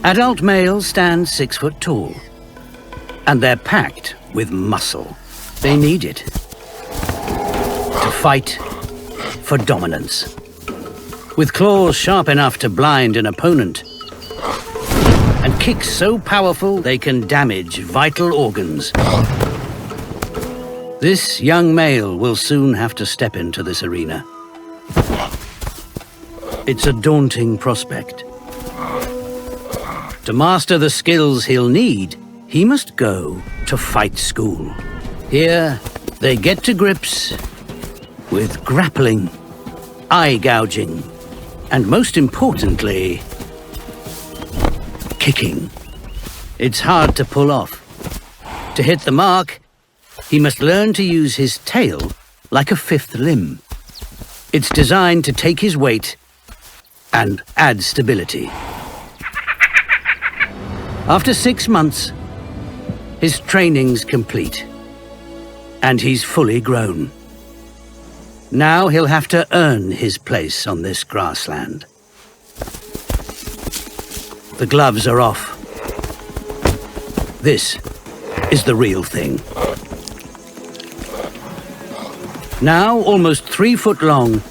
Adult males stand 6 foot tall, and they're packed with muscle. They need it to fight for dominance. With claws sharp enough to blind an opponent, and kicks so powerful they can damage vital organs. This young male will soon have to step into this arena. It's a daunting prospect. To master the skills he'll need, he must go to fight school. Here, they get to grips with grappling, eye gouging, and most importantly, kicking. It's hard to pull off. To hit the mark, he must learn to use his tail like a fifth limb. It's designed to take his weight and add stability. After 6 months, his training's complete, and he's fully grown. Now he'll have to earn his place on this grassland. The gloves are off. This is the real thing. Now almost 3 foot long,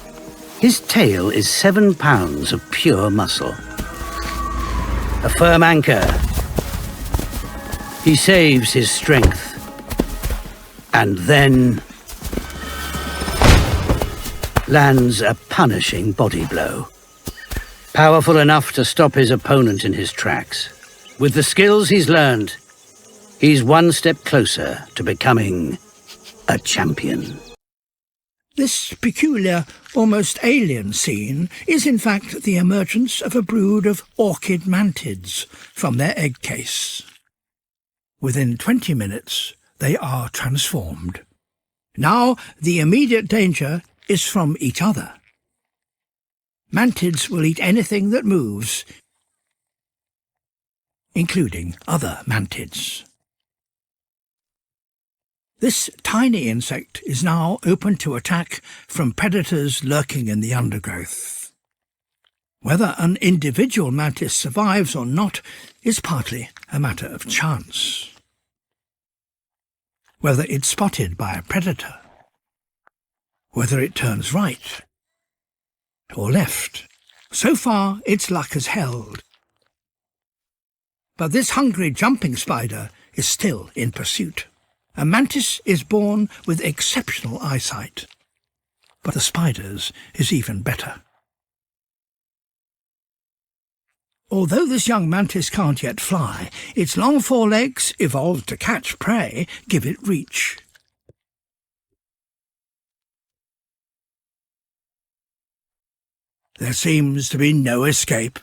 his tail is 7 pounds of pure muscle. A firm anchor. He saves his strength, and then lands a punishing body blow. Powerful enough to stop his opponent in his tracks. With the skills he's learned, he's 1 step closer to becoming a champion. This peculiar, almost alien scene is in fact the emergence of a brood of orchid mantids from their egg case. Within 20 minutes, they are transformed. Now the immediate danger is from each other. Mantids will eat anything that moves, including other mantids. This tiny insect is now open to attack from predators lurking in the undergrowth. Whether an individual mantis survives or not is partly a matter of chance. Whether it's spotted by a predator, whether it turns right or left. So far, its luck has held. But this hungry jumping spider is still in pursuit. A mantis is born with exceptional eyesight, but the spider's is even better. Although this young mantis can't yet fly, its long forelegs, evolved to catch prey, give it reach. There seems to be no escape.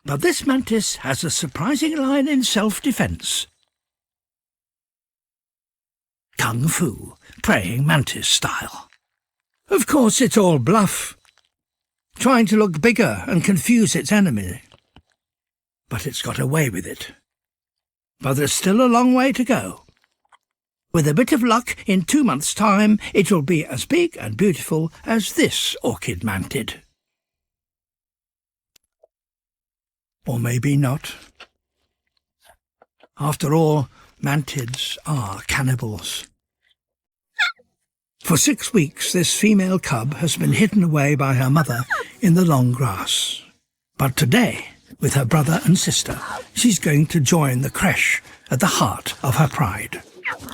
But this mantis has a surprising line in self-defense. Kung Fu, praying mantis style. Of course, it's all bluff, trying to look bigger and confuse its enemy. But it's got away with it. But there's still a long way to go. With a bit of luck, in 2 months' time, it will be as big and beautiful as this orchid mantid. Or maybe not. After all, mantids are cannibals. For 6 weeks, this female cub has been hidden away by her mother in the long grass. But today, with her brother and sister, she's going to join the creche at the heart of her pride.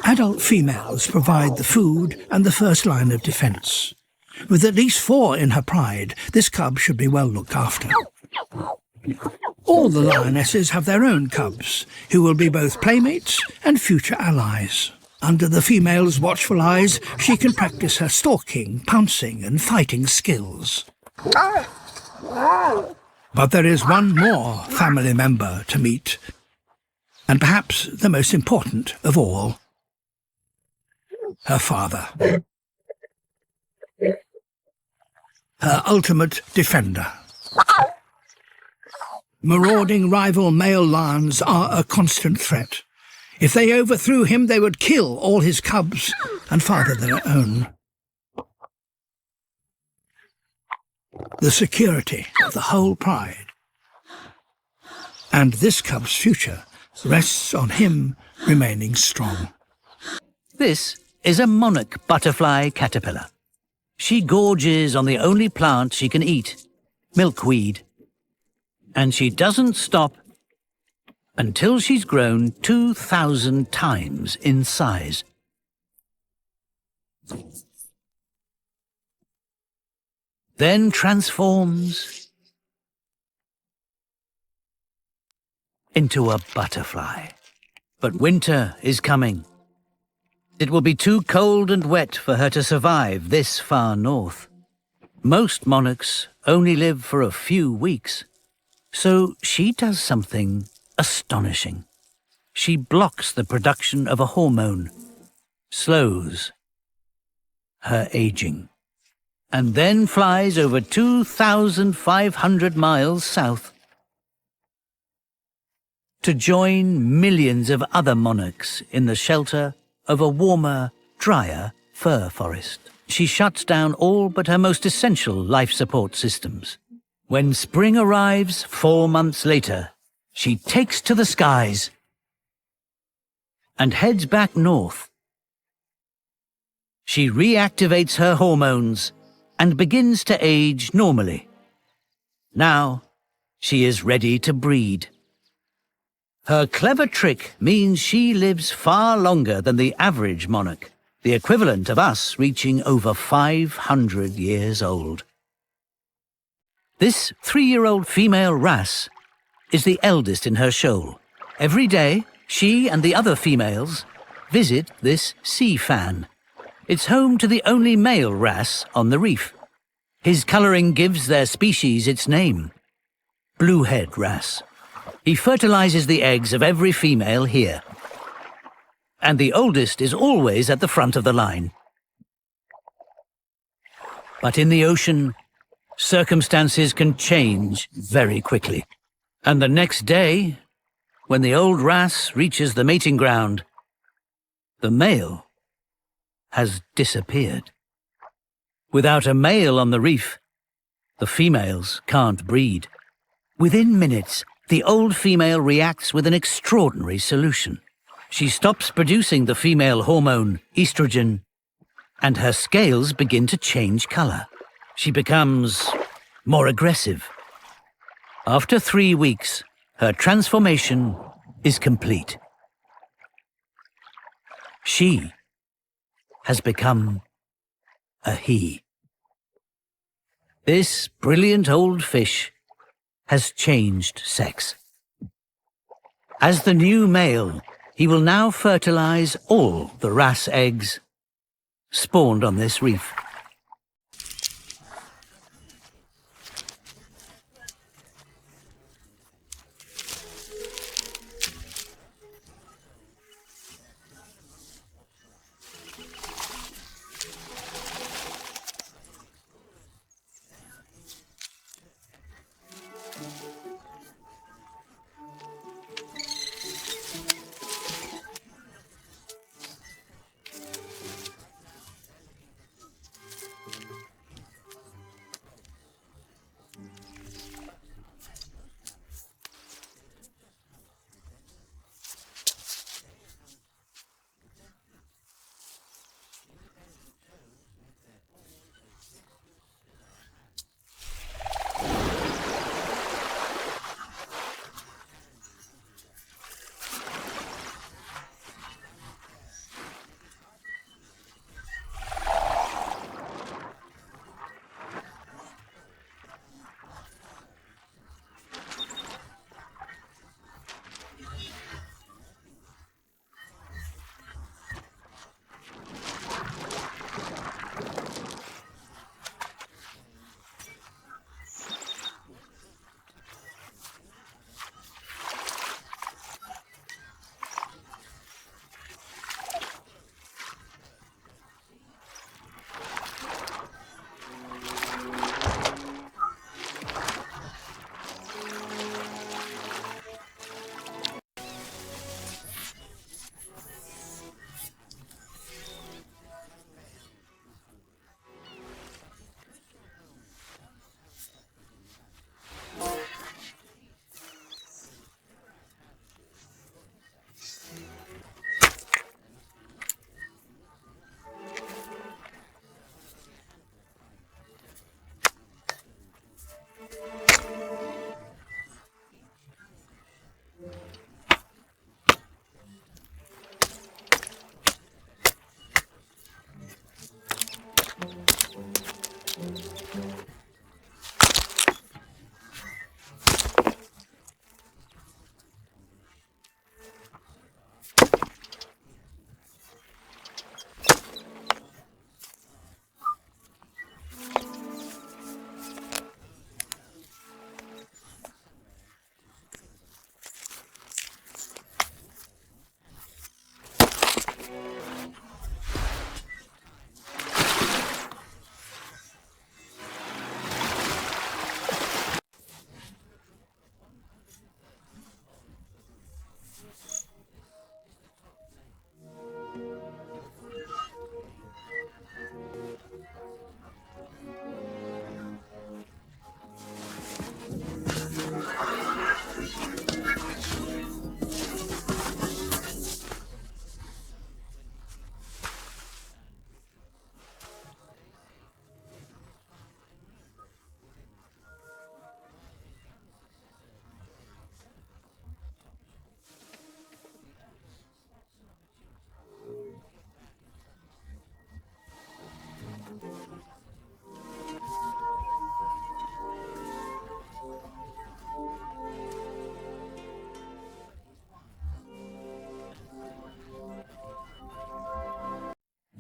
Adult females provide the food and the first line of defence. With at least 4 in her pride, this cub should be well looked after. All the lionesses have their own cubs, who will be both playmates and future allies. Under the female's watchful eyes, she can practice her stalking, pouncing and fighting skills. But there is one more family member to meet, and perhaps the most important of all, her father. Her ultimate defender. Marauding rival male lions are a constant threat. If they overthrew him, they would kill all his cubs and father their own. The security of the whole pride And this cub's future rests on him remaining strong. This is a monarch butterfly caterpillar. She gorges on the only plant she can eat, milkweed. And she doesn't stop until she's grown 2,000 times in size. Then transforms into a butterfly. But winter is coming. It will be too cold and wet for her to survive this far north. Most monarchs only live for a few weeks. So she does something astonishing. She blocks the production of a hormone, slows her aging, and then flies over 2,500 miles south to join millions of other monarchs in the shelter of a warmer, drier fir forest. She shuts down all but her most essential life support systems. When spring arrives 4 months later, she takes to the skies and heads back north. She reactivates her hormones and begins to age normally. Now, she is ready to breed. Her clever trick means she lives far longer than the average monarch, the equivalent of us reaching over 500 years old. This 3-year-old female wrasse is the eldest in her shoal. Every day, she and the other females visit this sea fan. It's home to the only male wrasse on the reef. His colouring gives their species its name, bluehead wrasse. He fertilizes the eggs of every female here. And the oldest is always at the front of the line. But in the ocean, circumstances can change very quickly. And the next day, when the old wrasse reaches the mating ground, the male has disappeared. Without a male on the reef, the females can't breed. Within minutes, the old female reacts with an extraordinary solution. She stops producing the female hormone, estrogen, and her scales begin to change color. She becomes more aggressive. After 3 weeks, her transformation is complete. She has become a he. This brilliant old fish has changed sex. As the new male, he will now fertilize all the wrasse eggs spawned on this reef.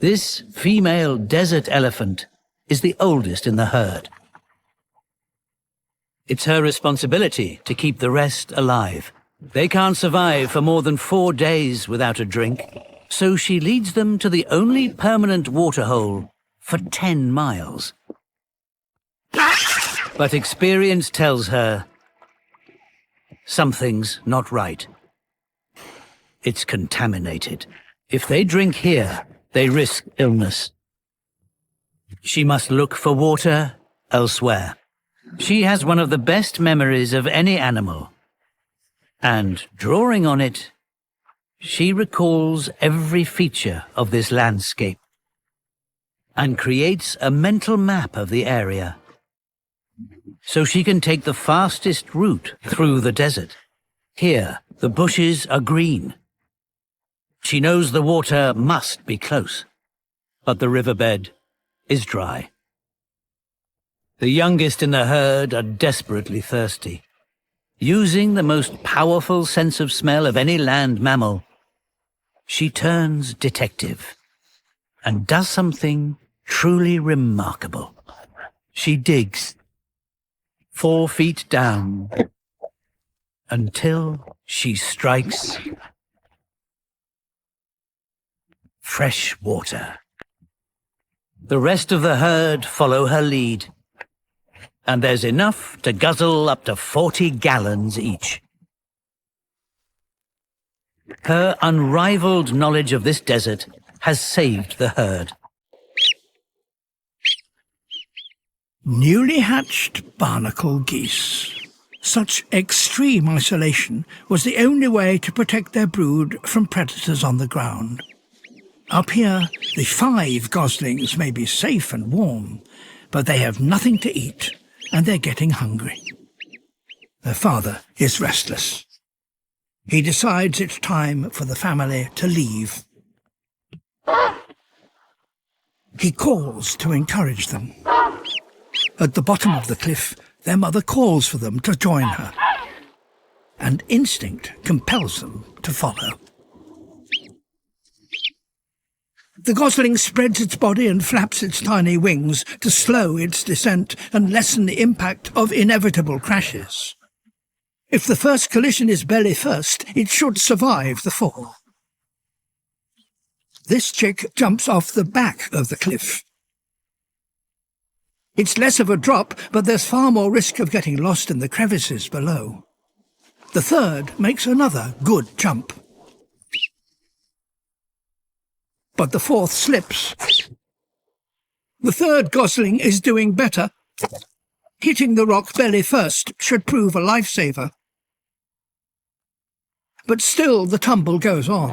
This female desert elephant is the oldest in the herd. It's her responsibility to keep the rest alive. They can't survive for more than 4 days without a drink, so she leads them to the only permanent waterhole for 10 miles. But experience tells her something's not right. It's contaminated. If they drink here, they risk illness. She must look for water elsewhere. She has one of the best memories of any animal, and drawing on it, she recalls every feature of this landscape and creates a mental map of the area so she can take the fastest route through the desert. Here, the bushes are green. She knows the water must be close, but the riverbed is dry. The youngest in the herd are desperately thirsty. Using the most powerful sense of smell of any land mammal, she turns detective and does something truly remarkable. She digs 4 feet down until she strikes fresh water. The rest of the herd follow her lead, and there's enough to guzzle up to 40 gallons each. Her unrivaled knowledge of this desert has saved the herd. Newly hatched barnacle geese. Such extreme isolation was the only way to protect their brood from predators on the ground. Up here, the 5 goslings may be safe and warm, but they have nothing to eat, and they're getting hungry. Their father is restless. He decides it's time for the family to leave. He calls to encourage them. At the bottom of the cliff, their mother calls for them to join her, and instinct compels them to follow. The gosling spreads its body and flaps its tiny wings to slow its descent and lessen the impact of inevitable crashes. If the first collision is belly first, it should survive the fall. This chick jumps off the back of the cliff. It's less of a drop, but there's far more risk of getting lost in the crevices below. The third makes another good jump. But the fourth slips. The third gosling is doing better. Hitting the rock belly first should prove a lifesaver. But still the tumble goes on.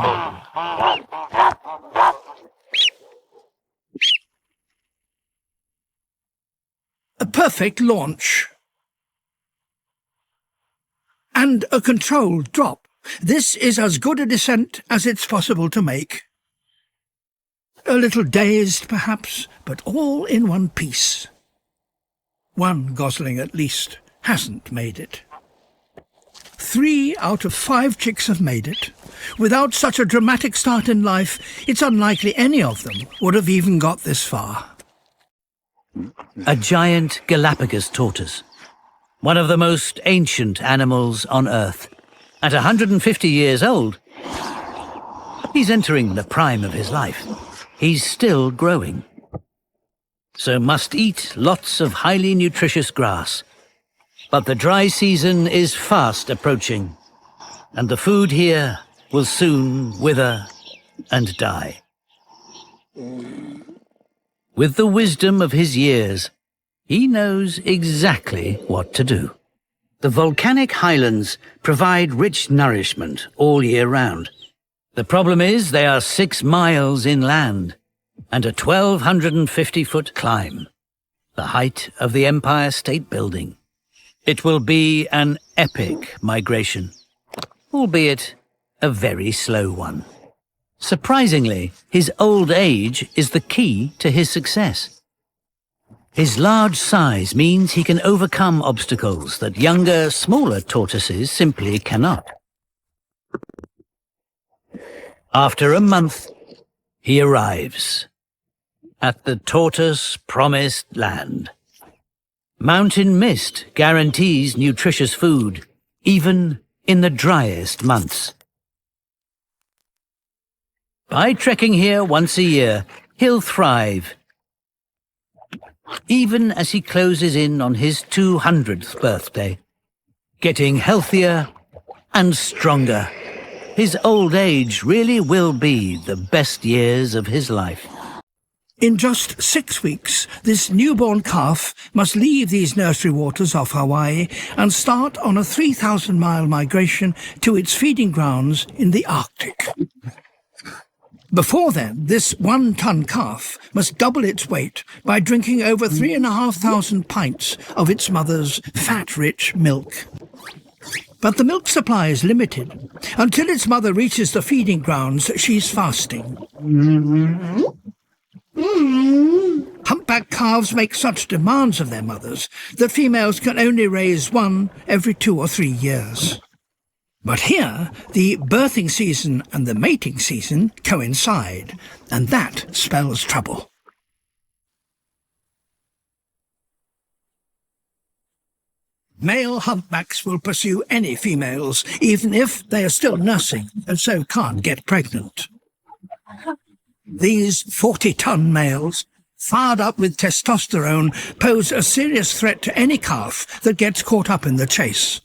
A perfect launch. And a controlled drop. This is as good a descent as it's possible to make. A little dazed, perhaps, but all in one piece. One gosling, at least, hasn't made it. 3 out of 5 chicks have made it. Without such a dramatic start in life, it's unlikely any of them would have even got this far. A giant Galapagos tortoise, one of the most ancient animals on Earth. At 150 years old, he's entering the prime of his life. He's still growing, so must eat lots of highly nutritious grass. But the dry season is fast approaching, and the food here will soon wither and die. With the wisdom of his years, he knows exactly what to do. The volcanic highlands provide rich nourishment all year round. The problem is they are 6 miles inland and a 1,250-foot climb, the height of the Empire State Building. It will be an epic migration, albeit a very slow one. Surprisingly, his old age is the key to his success. His large size means he can overcome obstacles that younger, smaller tortoises simply cannot. After a month, he arrives at the tortoise-promised land. Mountain mist guarantees nutritious food, even in the driest months. By trekking here once a year, he'll thrive, even as he closes in on his 200th birthday. Getting healthier and stronger, his old age really will be the best years of his life. In just 6 weeks, this newborn calf must leave these nursery waters off Hawaii and start on a 3,000-mile migration to its feeding grounds in the Arctic. Before then, this 1-ton calf must double its weight by drinking over 3,500 pints of its mother's fat-rich milk. But the milk supply is limited. Until its mother reaches the feeding grounds, she's fasting. Humpback calves make such demands of their mothers that females can only raise one every 2 or 3 years. But here, the birthing season and the mating season coincide, and that spells trouble. Male humpbacks will pursue any females, even if they are still nursing and so can't get pregnant. These 40-ton males, fired up with testosterone, pose a serious threat to any calf that gets caught up in the chase.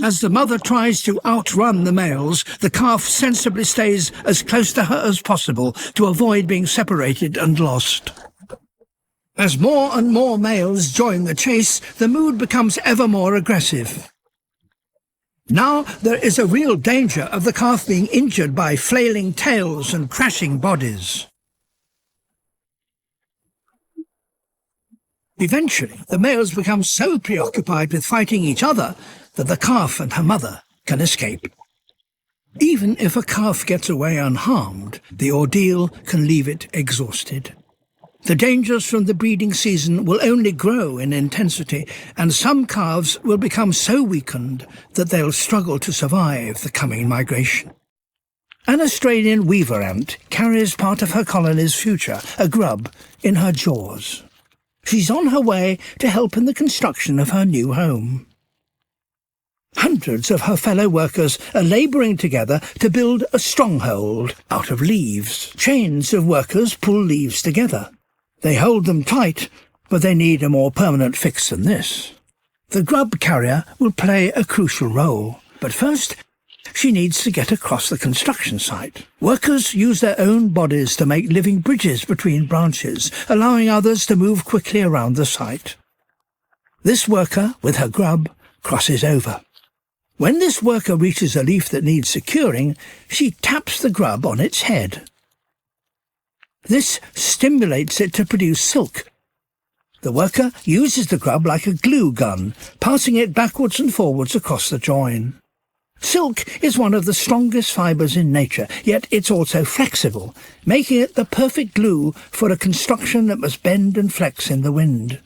As the mother tries to outrun the males, the calf sensibly stays as close to her as possible to avoid being separated and lost. As more and more males join the chase, the mood becomes ever more aggressive. Now there is a real danger of the calf being injured by flailing tails and crashing bodies. Eventually, the males become so preoccupied with fighting each other that the calf and her mother can escape. Even if a calf gets away unharmed, the ordeal can leave it exhausted. The dangers from the breeding season will only grow in intensity, and some calves will become so weakened that they'll struggle to survive the coming migration. An Australian weaver ant carries part of her colony's future, a grub, in her jaws. She's on her way to help in the construction of her new home. Hundreds of her fellow workers are labouring together to build a stronghold out of leaves. Chains of workers pull leaves together. They hold them tight, but they need a more permanent fix than this. The grub carrier will play a crucial role, but first she needs to get across the construction site. Workers use their own bodies to make living bridges between branches, allowing others to move quickly around the site. This worker, with her grub, crosses over. When this worker reaches a leaf that needs securing, she taps the grub on its head. This stimulates it to produce silk. The worker uses the grub like a glue gun, passing it backwards and forwards across the join. Silk is one of the strongest fibres in nature, yet it's also flexible, making it the perfect glue for a construction that must bend and flex in the wind.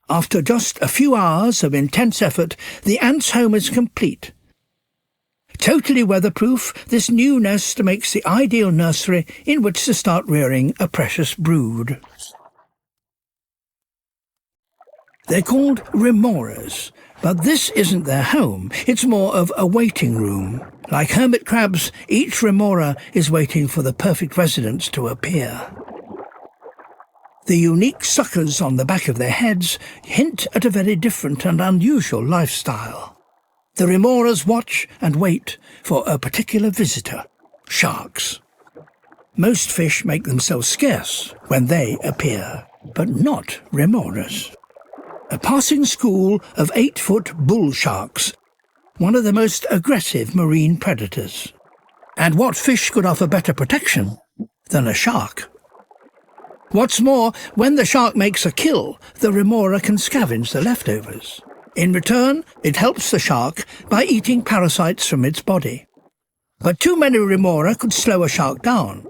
After just a few hours of intense effort, the ant's home is complete. Totally weatherproof, this new nest makes the ideal nursery in which to start rearing a precious brood. They're called remoras, but this isn't their home. It's more of a waiting room. Like hermit crabs, each remora is waiting for the perfect residence to appear. The unique suckers on the back of their heads hint at a very different and unusual lifestyle. The remoras watch and wait for a particular visitor, sharks. Most fish make themselves scarce when they appear, but not remoras. A passing school of 8-foot bull sharks, one of the most aggressive marine predators. And what fish could offer better protection than a shark? What's more, when the shark makes a kill, the remora can scavenge the leftovers. In return, it helps the shark by eating parasites from its body. But too many remora could slow a shark down,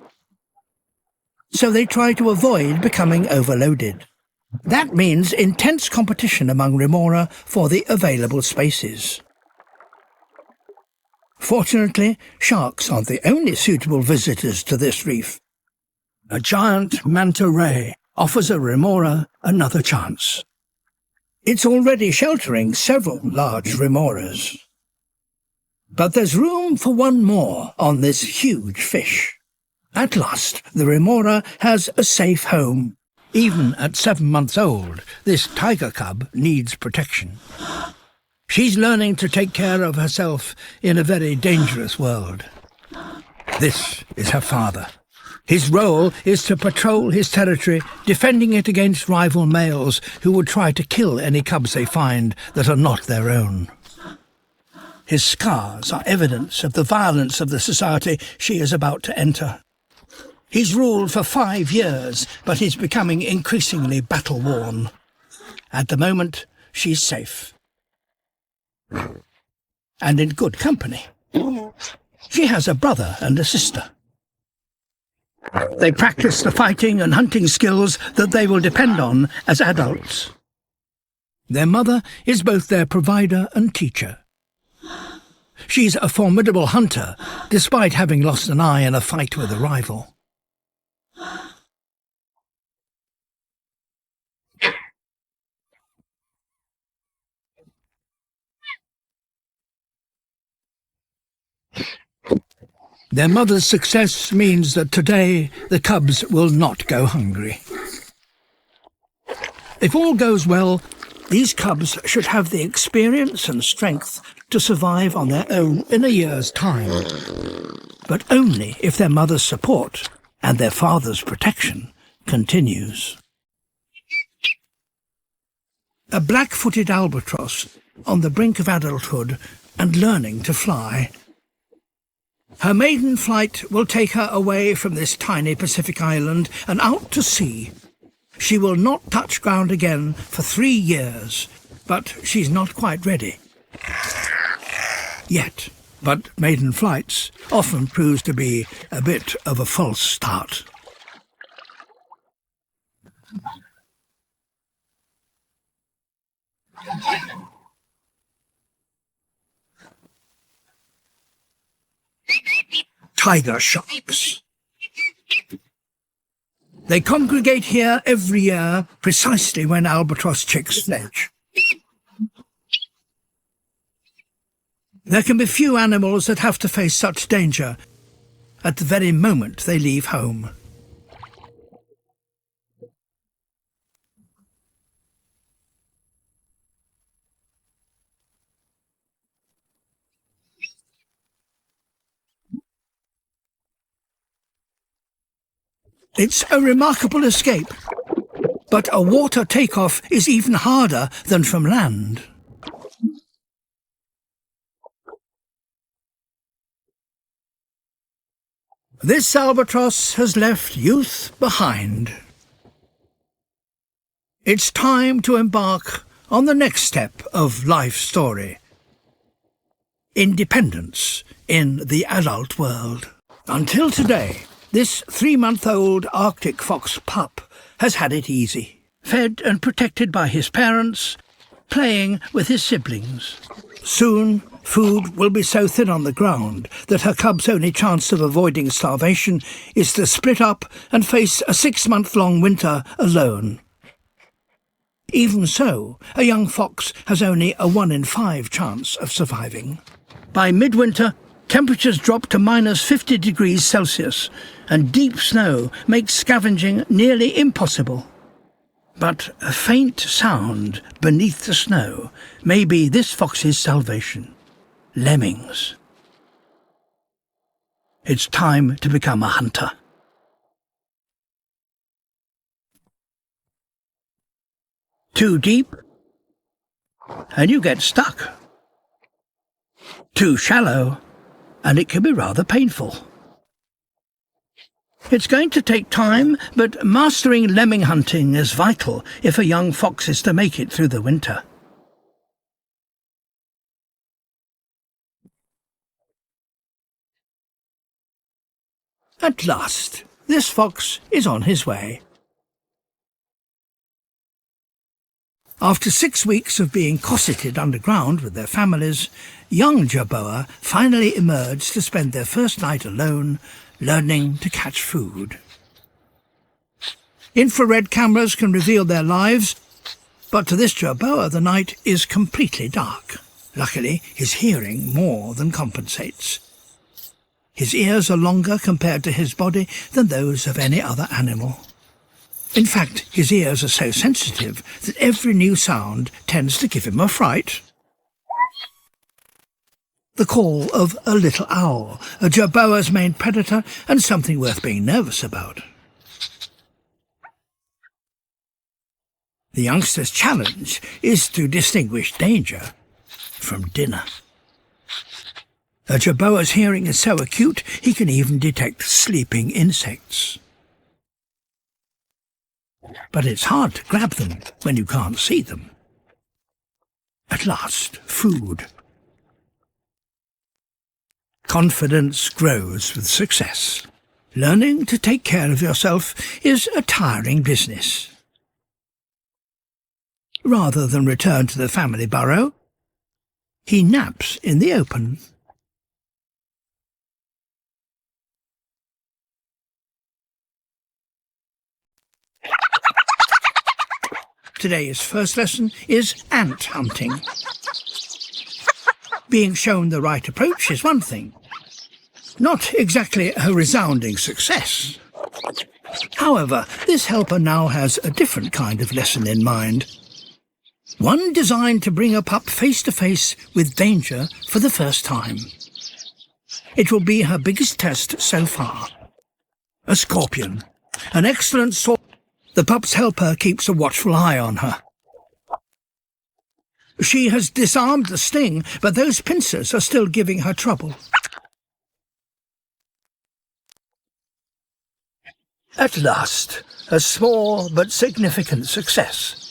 so they try to avoid becoming overloaded. That means intense competition among remora for the available spaces. Fortunately, sharks aren't the only suitable visitors to this reef. A giant manta ray offers a remora another chance. It's already sheltering several large remoras. But there's room for one more on this huge fish. At last, the remora has a safe home. Even at 7 months old, this tiger cub needs protection. She's learning to take care of herself in a very dangerous world. This is her father. His role is to patrol his territory, defending it against rival males who would try to kill any cubs they find that are not their own. His scars are evidence of the violence of the society she is about to enter. He's ruled for 5 years, but he's becoming increasingly battle-worn. At the moment, she's safe. And in good company. She has a brother and a sister. They practice the fighting and hunting skills that they will depend on as adults. Their mother is both their provider and teacher. She's a formidable hunter, despite having lost an eye in a fight with a rival. Their mother's success means that today the cubs will not go hungry. If all goes well, these cubs should have the experience and strength to survive on their own in a year's time, but only if their mother's support and their father's protection continues. A black-footed albatross on the brink of adulthood and learning to fly. Her maiden flight will take her away from this tiny Pacific island and out to sea. She will not touch ground again for 3 years, but she's not quite ready. Yet. But maiden flights often proves to be a bit of a false start. Tiger sharks. They congregate here every year, precisely when albatross chicks fledge. There can be few animals that have to face such danger at the very moment they leave home. It's a remarkable escape, but a water takeoff is even harder than from land. This albatross has left youth behind. It's time to embark on the next step of life's story. Independence in the adult world. Until today, this 3-month-old Arctic fox pup has had it easy, fed and protected by his parents, playing with his siblings. Soon, food will be so thin on the ground that her cub's only chance of avoiding starvation is to split up and face a 6-month-long winter alone. Even so, a young fox has only a 1 in 5 chance of surviving. By midwinter, temperatures drop to -50 degrees Celsius, and deep snow makes scavenging nearly impossible. But a faint sound beneath the snow may be this fox's salvation. Lemmings. It's time to become a hunter. Too deep, and you get stuck. Too shallow, and it can be rather painful. It's going to take time, but mastering lemming hunting is vital if a young fox is to make it through the winter. At last, this fox is on his way. After 6 weeks of being cosseted underground with their families, young jerboa finally emerged to spend their first night alone, learning to catch food. Infrared cameras can reveal their lives, but to this jerboa the night is completely dark. Luckily, his hearing more than compensates. His ears are longer compared to his body than those of any other animal. In fact, his ears are so sensitive that every new sound tends to give him a fright. The call of a little owl, a jerboa's main predator and something worth being nervous about. The youngster's challenge is to distinguish danger from dinner. A jerboa's hearing is so acute he can even detect sleeping insects. But it's hard to grab them when you can't see them. At last, food. Confidence grows with success. Learning to take care of yourself is a tiring business. Rather than return to the family burrow, he naps in the open. Today's first lesson is ant hunting. Being shown the right approach is one thing. Not exactly a resounding success. However, this helper now has a different kind of lesson in mind. One designed to bring a pup face to face with danger for the first time. It will be her biggest test so far. A scorpion, an excellent source. The pup's helper keeps a watchful eye on her. She has disarmed the sting, but those pincers are still giving her trouble. At last, a small but significant success.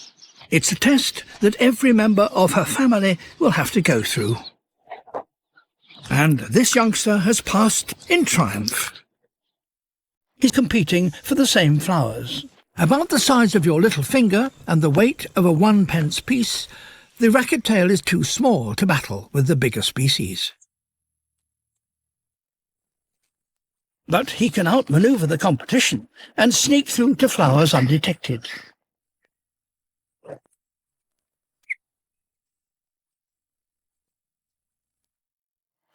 It's a test that every member of her family will have to go through. And this youngster has passed in triumph. He's competing for the same flowers. About the size of your little finger and the weight of a 1-pence piece, the racquet-tail is too small to battle with the bigger species. But he can outmaneuver the competition and sneak through to flowers undetected.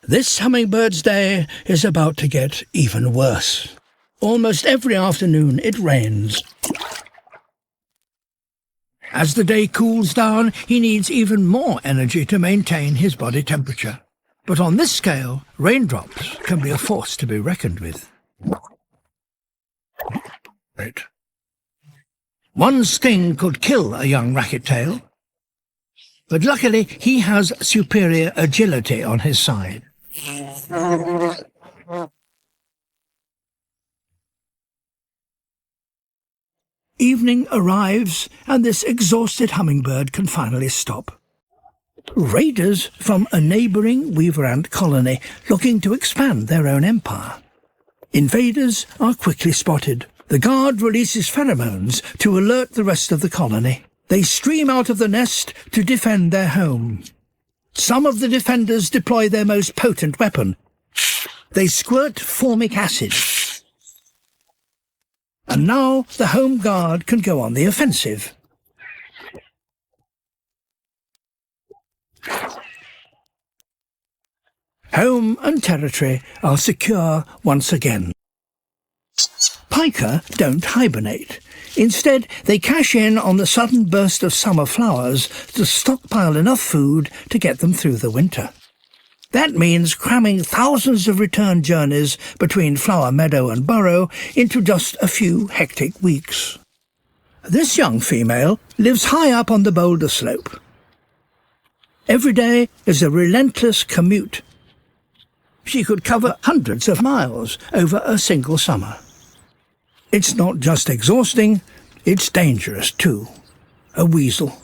This hummingbird's day is about to get even worse. Almost every afternoon it rains. As the day cools down, he needs even more energy to maintain his body temperature. But on this scale, raindrops can be a force to be reckoned with. One sting could kill a young racquet-tail, but luckily he has superior agility on his side. Evening arrives, and this exhausted hummingbird can finally stop. Raiders from a neighbouring weaver ant colony looking to expand their own empire. Invaders are quickly spotted. The guard releases pheromones to alert the rest of the colony. They stream out of the nest to defend their home. Some of the defenders deploy their most potent weapon. They squirt formic acid. And now the home guard can go on the offensive. Home and territory are secure once again. Pika don't hibernate. Instead, they cash in on the sudden burst of summer flowers to stockpile enough food to get them through the winter. That means cramming thousands of return journeys between flower meadow and burrow into just a few hectic weeks. This young female lives high up on the boulder slope. Every day is a relentless commute. She could cover hundreds of miles over a single summer. It's not just exhausting, it's dangerous too. A weasel.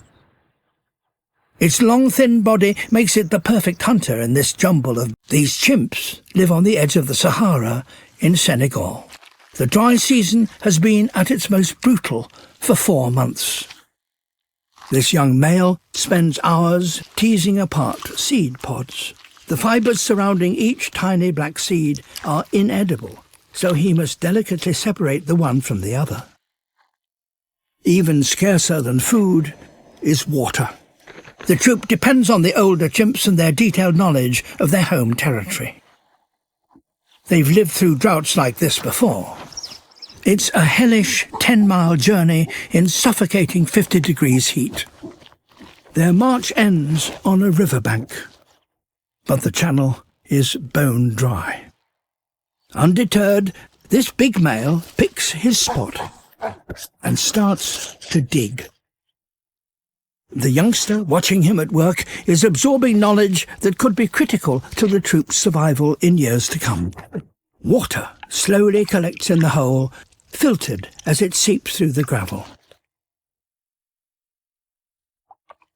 Its long, thin body makes it the perfect hunter in this jumble of... These chimps live on the edge of the Sahara in Senegal. The dry season has been at its most brutal for 4 months. This young male spends hours teasing apart seed pods. The fibres surrounding each tiny black seed are inedible, so he must delicately separate the one from the other. Even scarcer than food is water. The troop depends on the older chimps and their detailed knowledge of their home territory. They've lived through droughts like this before. It's a hellish 10-mile journey in suffocating 50 degrees heat. Their march ends on a riverbank, but the channel is bone dry. Undeterred, this big male picks his spot and starts to dig. The youngster, watching him at work, is absorbing knowledge that could be critical to the troop's survival in years to come. Water slowly collects in the hole, filtered as it seeps through the gravel.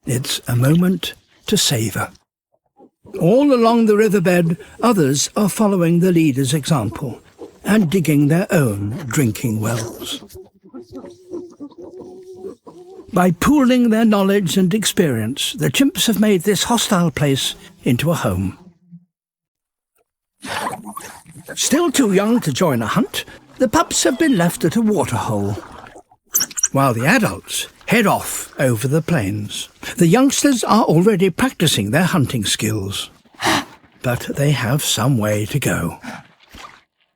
It's a moment to savour. All along the riverbed, others are following the leader's example and digging their own drinking wells. By pooling their knowledge and experience, the chimps have made this hostile place into a home. Still too young to join a hunt, the pups have been left at a waterhole, while the adults head off over the plains. The youngsters are already practicing their hunting skills, but they have some way to go.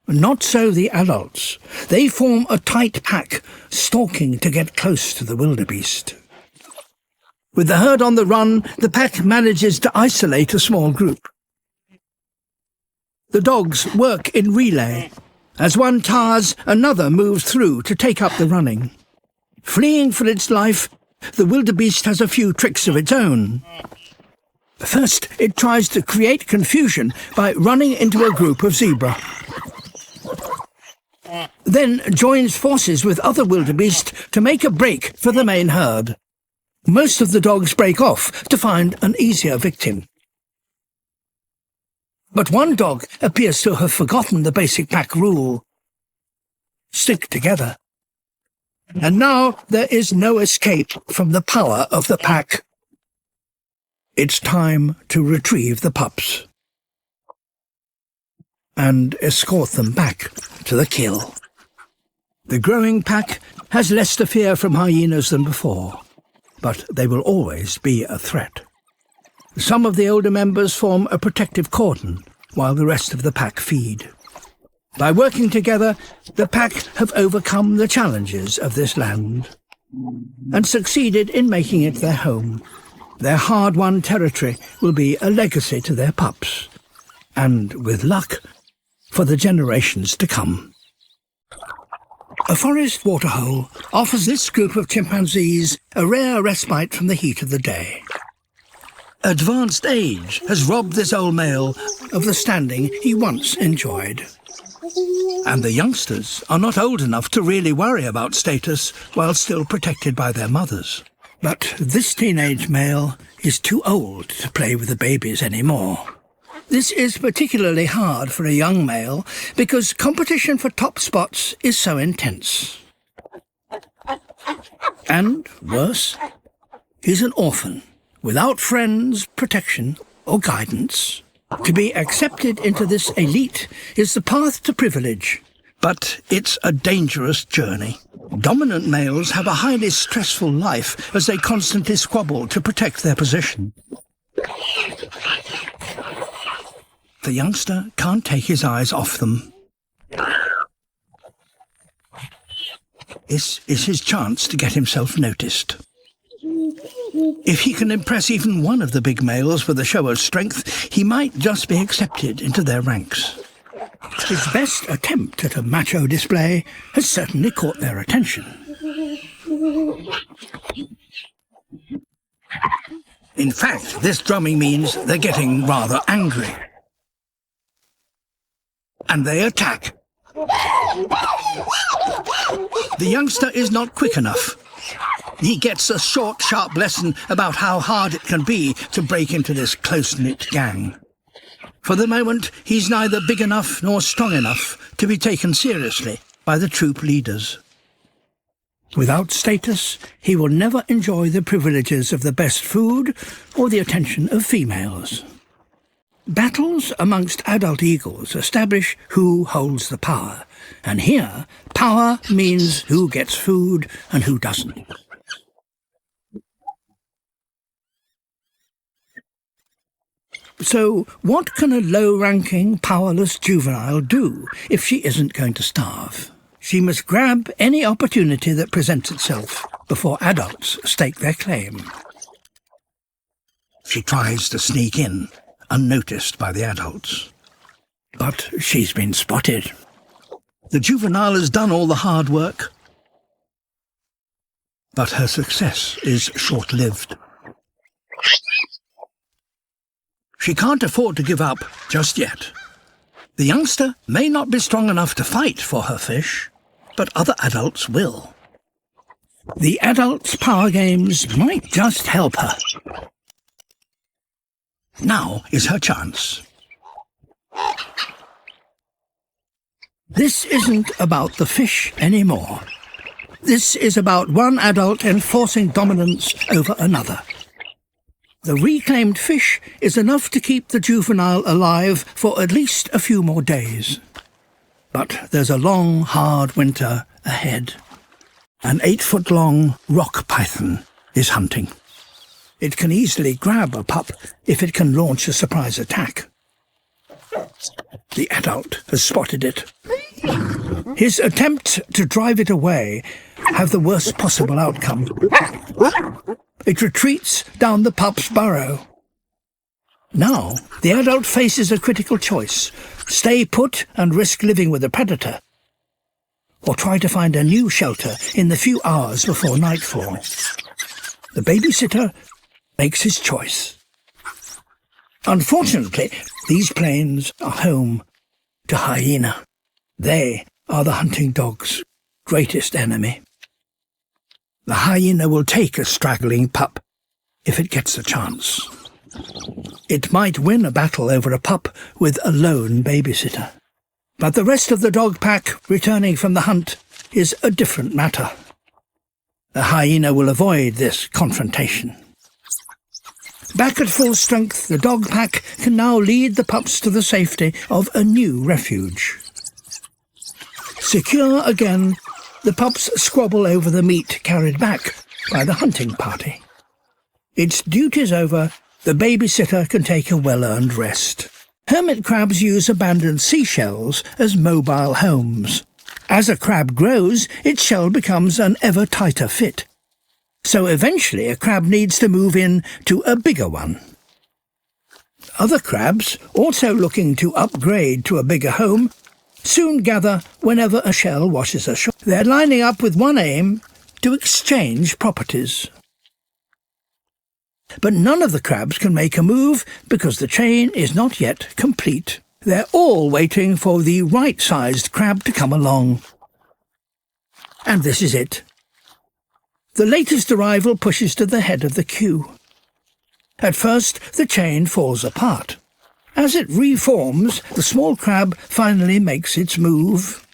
Not so the adults. They form a tight pack, stalking to get close to the wildebeest. With the herd on the run, the pack manages to isolate a small group. The dogs work in relay. As one tires, another moves through to take up the running. Fleeing for its life, the wildebeest has a few tricks of its own. First, it tries to create confusion by running into a group of zebra. Then joins forces with other wildebeest to make a break for the main herd. Most of the dogs break off to find an easier victim. But one dog appears to have forgotten the basic pack rule: stick together. And now there is no escape from the power of the pack. It's time to retrieve the pups and escort them back to the kill. The growing pack has less to fear from hyenas than before, but they will always be a threat. Some of the older members form a protective cordon, while the rest of the pack feed. By working together, the pack have overcome the challenges of this land and succeeded in making it their home. Their hard-won territory will be a legacy to their pups, and, with luck, for the generations to come. A forest waterhole offers this group of chimpanzees a rare respite from the heat of the day. Advanced age has robbed this old male of the standing he once enjoyed. And the youngsters are not old enough to really worry about status while still protected by their mothers. But this teenage male is too old to play with the babies anymore. This is particularly hard for a young male because competition for top spots is so intense. And, worse, he's an orphan, without friends, protection, or guidance. To be accepted into this elite is the path to privilege, but it's a dangerous journey. Dominant males have a highly stressful life as they constantly squabble to protect their position. The youngster can't take his eyes off them. This is his chance to get himself noticed. If he can impress even one of the big males with a show of strength, he might just be accepted into their ranks. His best attempt at a macho display has certainly caught their attention. In fact, this drumming means they're getting rather angry. And they attack. The youngster is not quick enough. He gets a short, sharp lesson about how hard it can be to break into this close-knit gang. For the moment, he's neither big enough nor strong enough to be taken seriously by the troop leaders. Without status, he will never enjoy the privileges of the best food or the attention of females. Battles amongst adult eagles establish who holds the power, and here power means who gets food and who doesn't. So what can a low-ranking, powerless juvenile do if she isn't going to starve? She must grab any opportunity that presents itself before adults stake their claim. She tries to sneak in, unnoticed by the adults. But she's been spotted. The juvenile has done all the hard work, but her success is short-lived. She can't afford to give up just yet. The youngster may not be strong enough to fight for her fish, but other adults will. The adults' power games might just help her. Now is her chance. This isn't about the fish anymore. This is about one adult enforcing dominance over another. The reclaimed fish is enough to keep the juvenile alive for at least a few more days. But there's a long, hard winter ahead. An 8-foot-long rock python is hunting. It can easily grab a pup if it can launch a surprise attack. The adult has spotted it. His attempts to drive it away have the worst possible outcome. It retreats down the pup's burrow. Now, the adult faces a critical choice: stay put and risk living with a predator, or try to find a new shelter in the few hours before nightfall. The babysitter makes his choice. Unfortunately, these plains are home to hyena. They are the hunting dog's greatest enemy. The hyena will take a straggling pup if it gets a chance. It might win a battle over a pup with a lone babysitter. But the rest of the dog pack returning from the hunt is a different matter. The hyena will avoid this confrontation. Back at full strength, the dog pack can now lead the pups to the safety of a new refuge. Secure again, the pups squabble over the meat carried back by the hunting party. Its duties over, the babysitter can take a well-earned rest. Hermit crabs use abandoned seashells as mobile homes. As a crab grows, its shell becomes an ever tighter fit. So eventually a crab needs to move in to a bigger one. Other crabs, also looking to upgrade to a bigger home, soon gather whenever a shell washes ashore. They're lining up with one aim: to exchange properties. But none of the crabs can make a move because the chain is not yet complete. They're all waiting for the right-sized crab to come along. And this is it. The latest arrival pushes to the head of the queue. At first, the chain falls apart. As it reforms, the small crab finally makes its move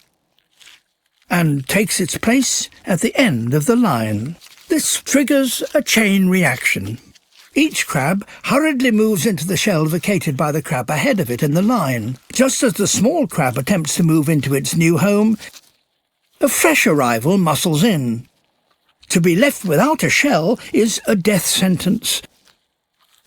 and takes its place at the end of the line. This triggers a chain reaction. Each crab hurriedly moves into the shell vacated by the crab ahead of it in the line. Just as the small crab attempts to move into its new home, a fresh arrival muscles in. To be left without a shell is a death sentence.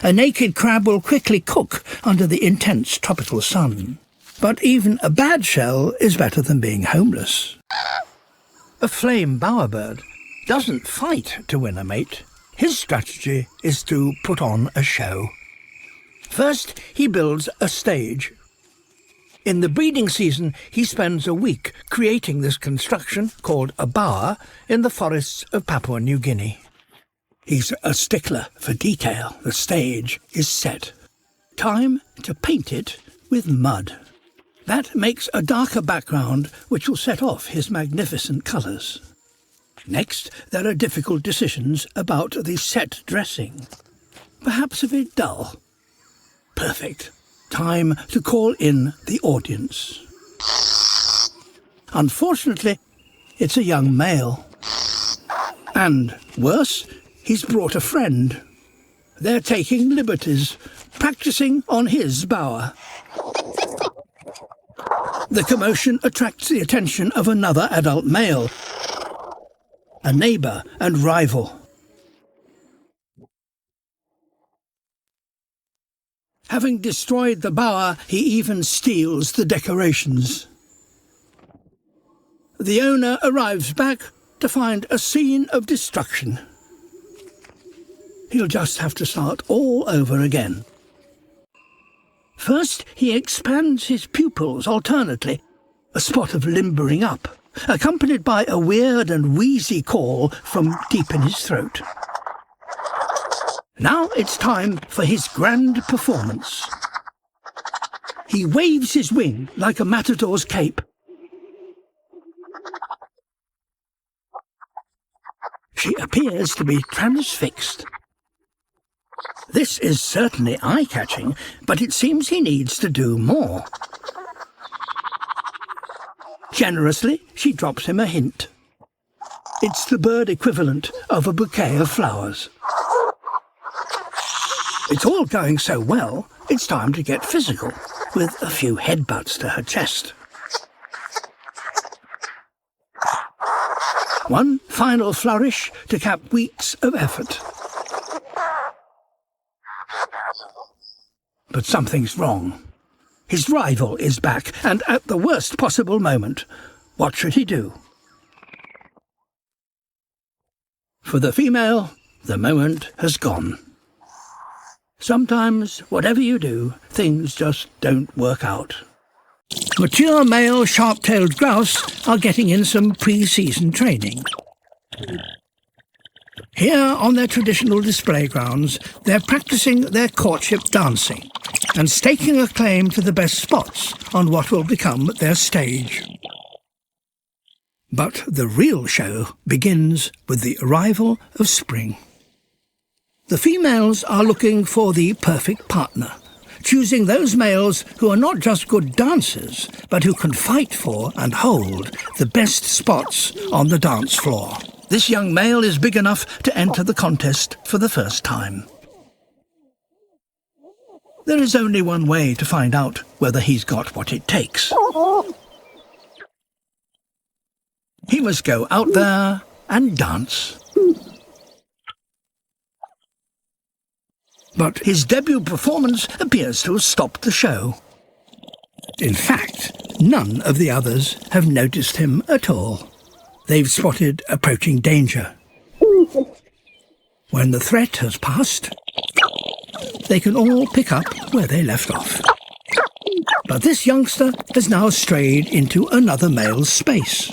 A naked crab will quickly cook under the intense tropical sun. But even a bad shell is better than being homeless. A flame bowerbird doesn't fight to win a mate. His strategy is to put on a show. First, he builds a stage. In the breeding season, he spends a week creating this construction, called a bower, in the forests of Papua New Guinea. He's a stickler for detail. The stage is set. Time to paint it with mud. That makes a darker background which will set off his magnificent colours. Next, there are difficult decisions about the set dressing. Perhaps a bit dull. Perfect. Time to call in the audience. Unfortunately, it's a young male. And worse, he's brought a friend. They're taking liberties, practicing on his bower. The commotion attracts the attention of another adult male, a neighbour and rival. Having destroyed the bower, he even steals the decorations. The owner arrives back to find a scene of destruction. He'll just have to start all over again. First, he expands his pupils alternately, a spot of limbering up, accompanied by a weird and wheezy call from deep in his throat. Now it's time for his grand performance. He waves his wing like a matador's cape. She appears to be transfixed. This is certainly eye-catching, but it seems he needs to do more. Generously, she drops him a hint. It's the bird equivalent of a bouquet of flowers. It's all going so well, it's time to get physical, with a few headbutts to her chest. One final flourish to cap weeks of effort. But something's wrong. His rival is back, and at the worst possible moment. What should he do? For the female, the moment has gone. Sometimes, whatever you do, things just don't work out. Mature male sharp-tailed grouse are getting in some pre-season training. Here on their traditional display grounds, they're practicing their courtship dancing and staking a claim to the best spots on what will become their stage. But the real show begins with the arrival of spring. The females are looking for the perfect partner, choosing those males who are not just good dancers, but who can fight for and hold the best spots on the dance floor. This young male is big enough to enter the contest for the first time. There is only one way to find out whether he's got what it takes. He must go out there and dance. But his debut performance appears to have stopped the show. In fact, none of the others have noticed him at all. They've spotted approaching danger. When the threat has passed, they can all pick up where they left off. But this youngster has now strayed into another male's space.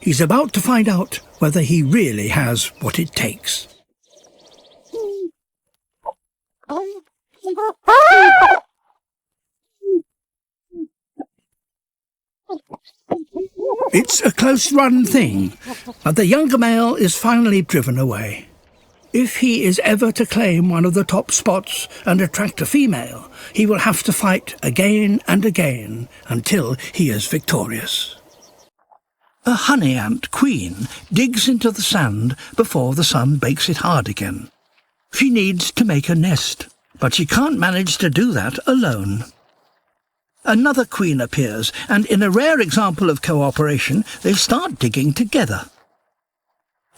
He's about to find out whether he really has what it takes. It's a close-run thing, but the younger male is finally driven away. If he is ever to claim one of the top spots and attract a female, he will have to fight again and again until he is victorious. A honey ant queen digs into the sand before the sun bakes it hard again. She needs to make a nest, but she can't manage to do that alone. Another queen appears, and in a rare example of cooperation, they start digging together.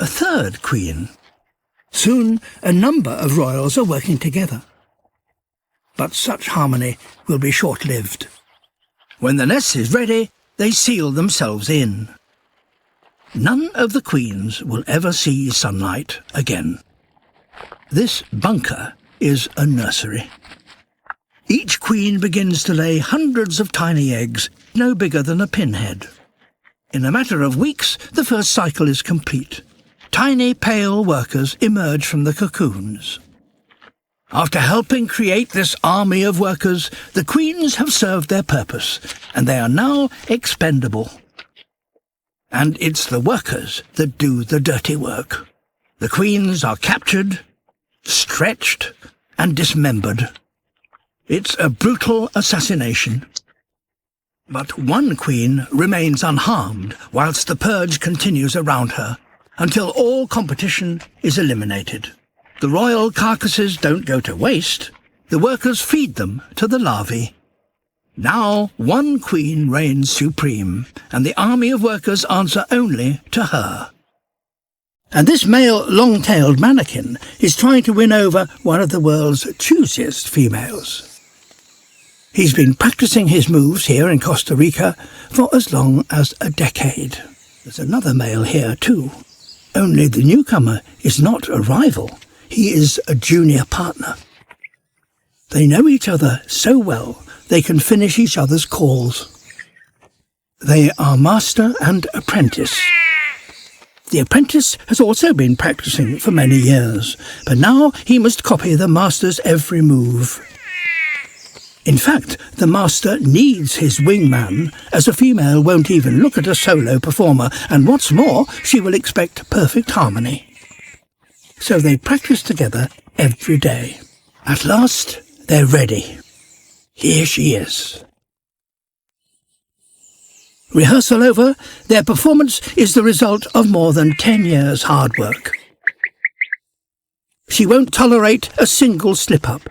A third queen. Soon, a number of royals are working together. But such harmony will be short-lived. When the nest is ready, they seal themselves in. None of the queens will ever see sunlight again. This bunker is a nursery. Each queen begins to lay hundreds of tiny eggs, no bigger than a pinhead. In a matter of weeks, the first cycle is complete. Tiny, pale workers emerge from the cocoons. After helping create this army of workers, the queens have served their purpose, and they are now expendable. And it's the workers that do the dirty work. The queens are captured, stretched, and dismembered. It's a brutal assassination. But one queen remains unharmed whilst the purge continues around her, until all competition is eliminated. The royal carcasses don't go to waste. The workers feed them to the larvae. Now one queen reigns supreme, and the army of workers answer only to her. And this male long-tailed mannequin is trying to win over one of the world's choosiest females. He's been practicing his moves here in Costa Rica for as long as a decade. There's another male here too. Only the newcomer is not a rival. He is a junior partner. They know each other so well they can finish each other's calls. They are master and apprentice. The apprentice has also been practicing for many years, but now he must copy the master's every move. In fact, the master needs his wingman, as a female won't even look at a solo performer, and what's more, she will expect perfect harmony. So they practice together every day. At last, they're ready. Here she is. Rehearsal over, their performance is the result of more than 10 years' hard work. She won't tolerate a single slip-up.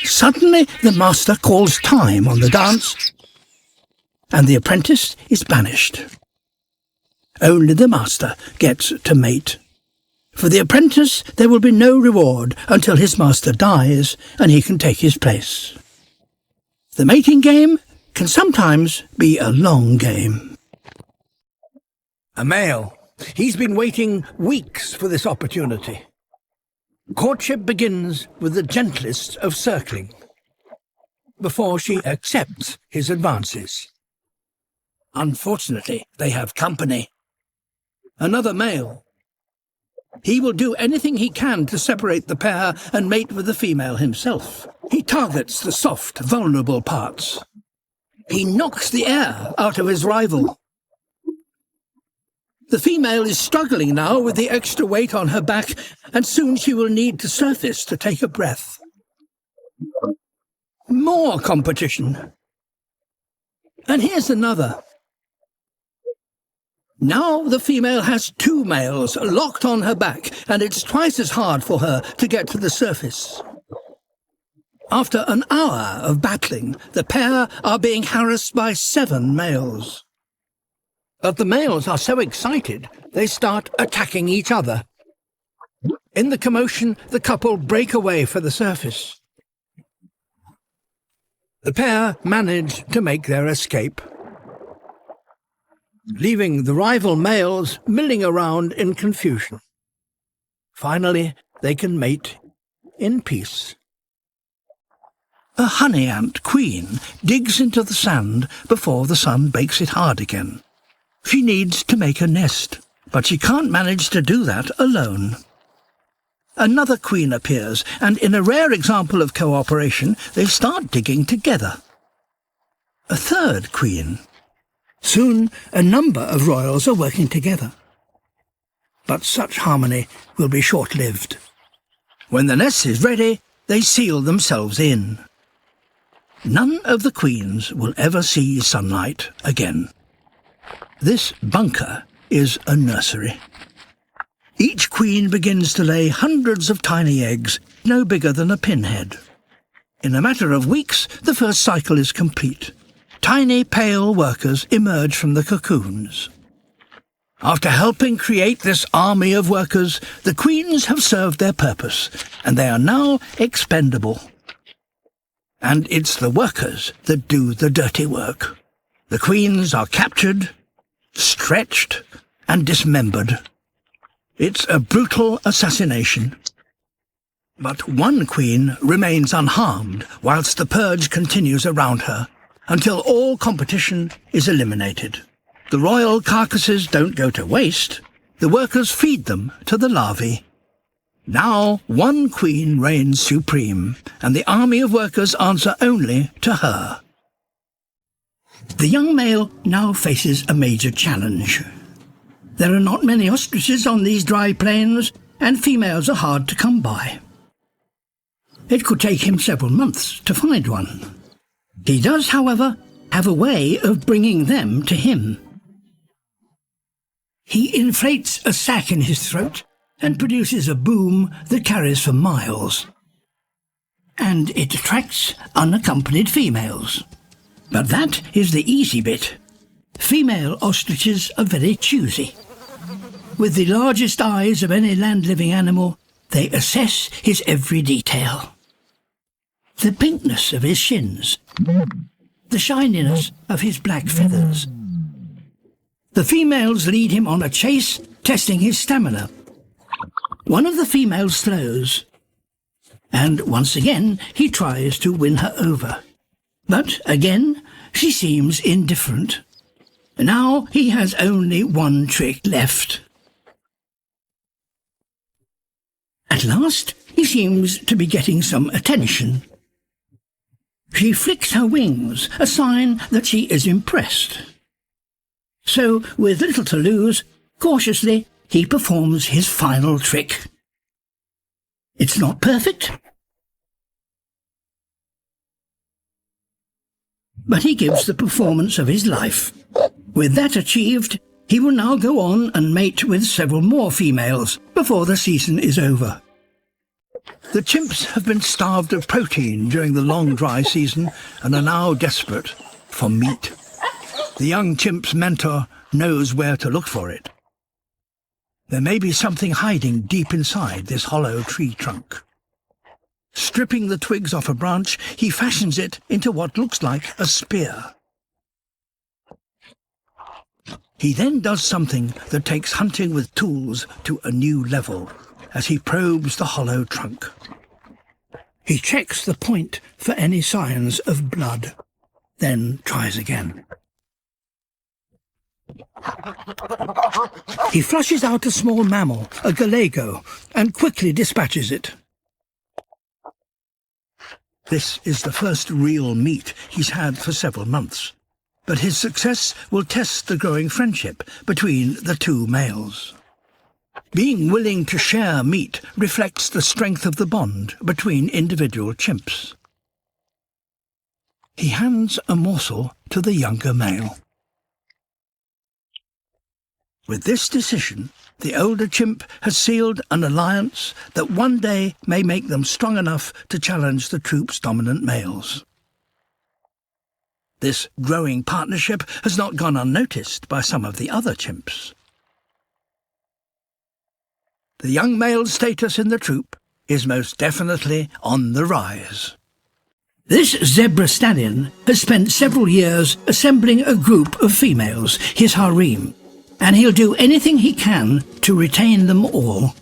Suddenly, the master calls time on the dance, and the apprentice is banished. Only the master gets to mate. For the apprentice, there will be no reward until his master dies and he can take his place. The mating game can sometimes be a long game. A male. He's been waiting weeks for this opportunity. Courtship begins with the gentlest of circling, before she accepts his advances. Unfortunately, they have company. Another male. He will do anything he can to separate the pair and mate with the female himself. He targets the soft, vulnerable parts. He knocks the air out of his rival. The female is struggling now with the extra weight on her back, and soon she will need to surface to take a breath. More competition. And here's another. Now the female has two males locked on her back, and it's twice as hard for her to get to the surface. After an hour of battling, the pair are being harassed by 7 males. But the males are so excited, they start attacking each other. In the commotion, the couple break away for the surface. The pair manage to make their escape, leaving the rival males milling around in confusion. Finally, they can mate in peace. A honey ant queen digs into the sand before the sun bakes it hard again. She needs to make a nest, but she can't manage to do that alone. Another queen appears, and in a rare example of cooperation, they start digging together. A third queen. Soon, a number of royals are working together. But such harmony will be short-lived. When the nest is ready, they seal themselves in. None of the queens will ever see sunlight again. This bunker is a nursery. Each queen begins to lay hundreds of tiny eggs, no bigger than a pinhead. In a matter of weeks, the first cycle is complete. Tiny, pale workers emerge from the cocoons. After helping create this army of workers, the queens have served their purpose, and they are now expendable. And it's the workers that do the dirty work. The queens are captured, stretched, and dismembered. It's a brutal assassination. But one queen remains unharmed whilst the purge continues around her, until all competition is eliminated. The royal carcasses don't go to waste. The workers feed them to the larvae. Now one queen reigns supreme, and the army of workers answer only to her. The young male now faces a major challenge. There are not many ostriches on these dry plains, and females are hard to come by. It could take him several months to find one. He does, however, have a way of bringing them to him. He inflates a sack in his throat and produces a boom that carries for miles. And it attracts unaccompanied females. But that is the easy bit. Female ostriches are very choosy. With the largest eyes of any land-living animal, they assess his every detail. The pinkness of his shins, the shininess of his black feathers. The females lead him on a chase, testing his stamina. One of the females slows, and once again he tries to win her over. But again, she seems indifferent. Now he has only one trick left. At last, he seems to be getting some attention. She flicks her wings, a sign that she is impressed. So, with little to lose, cautiously, he performs his final trick. It's not perfect, but he gives the performance of his life. With that achieved, he will now go on and mate with several more females before the season is over. The chimps have been starved of protein during the long dry season and are now desperate for meat. The young chimp's mentor knows where to look for it. There may be something hiding deep inside this hollow tree trunk. Stripping the twigs off a branch, he fashions it into what looks like a spear. He then does something that takes hunting with tools to a new level as he probes the hollow trunk. He checks the point for any signs of blood, then tries again. He flushes out a small mammal, a gallego, and quickly dispatches it. This is the first real meat he's had for several months, but his success will test the growing friendship between the two males. Being willing to share meat reflects the strength of the bond between individual chimps. He hands a morsel to the younger male. With this decision, the older chimp has sealed an alliance that one day may make them strong enough to challenge the troop's dominant males. This growing partnership has not gone unnoticed by some of the other chimps. The young male's status in the troop is most definitely on the rise. This zebra stallion has spent several years assembling a group of females, his harem, and he'll do anything he can to retain them all.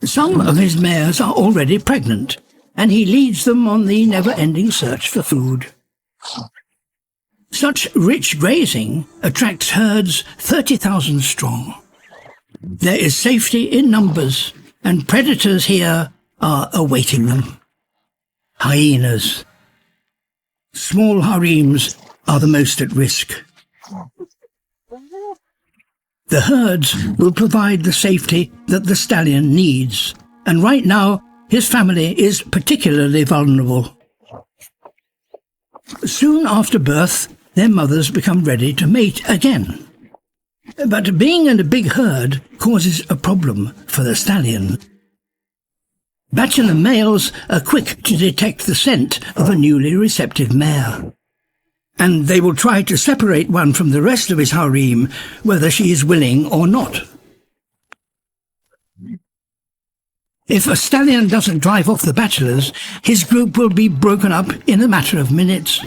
Some of his mares are already pregnant, and he leads them on the never-ending search for food. Such rich grazing attracts herds 30,000 strong. There is safety in numbers, and predators here are awaiting them. Hyenas. Small harems are the most at risk. The herds will provide the safety that the stallion needs, and right now his family is particularly vulnerable. Soon after birth, their mothers become ready to mate again. But being in a big herd causes a problem for the stallion. Bachelor males are quick to detect the scent of a newly receptive mare, and they will try to separate one from the rest of his harem, whether she is willing or not. If a stallion doesn't drive off the bachelors, his group will be broken up in a matter of minutes.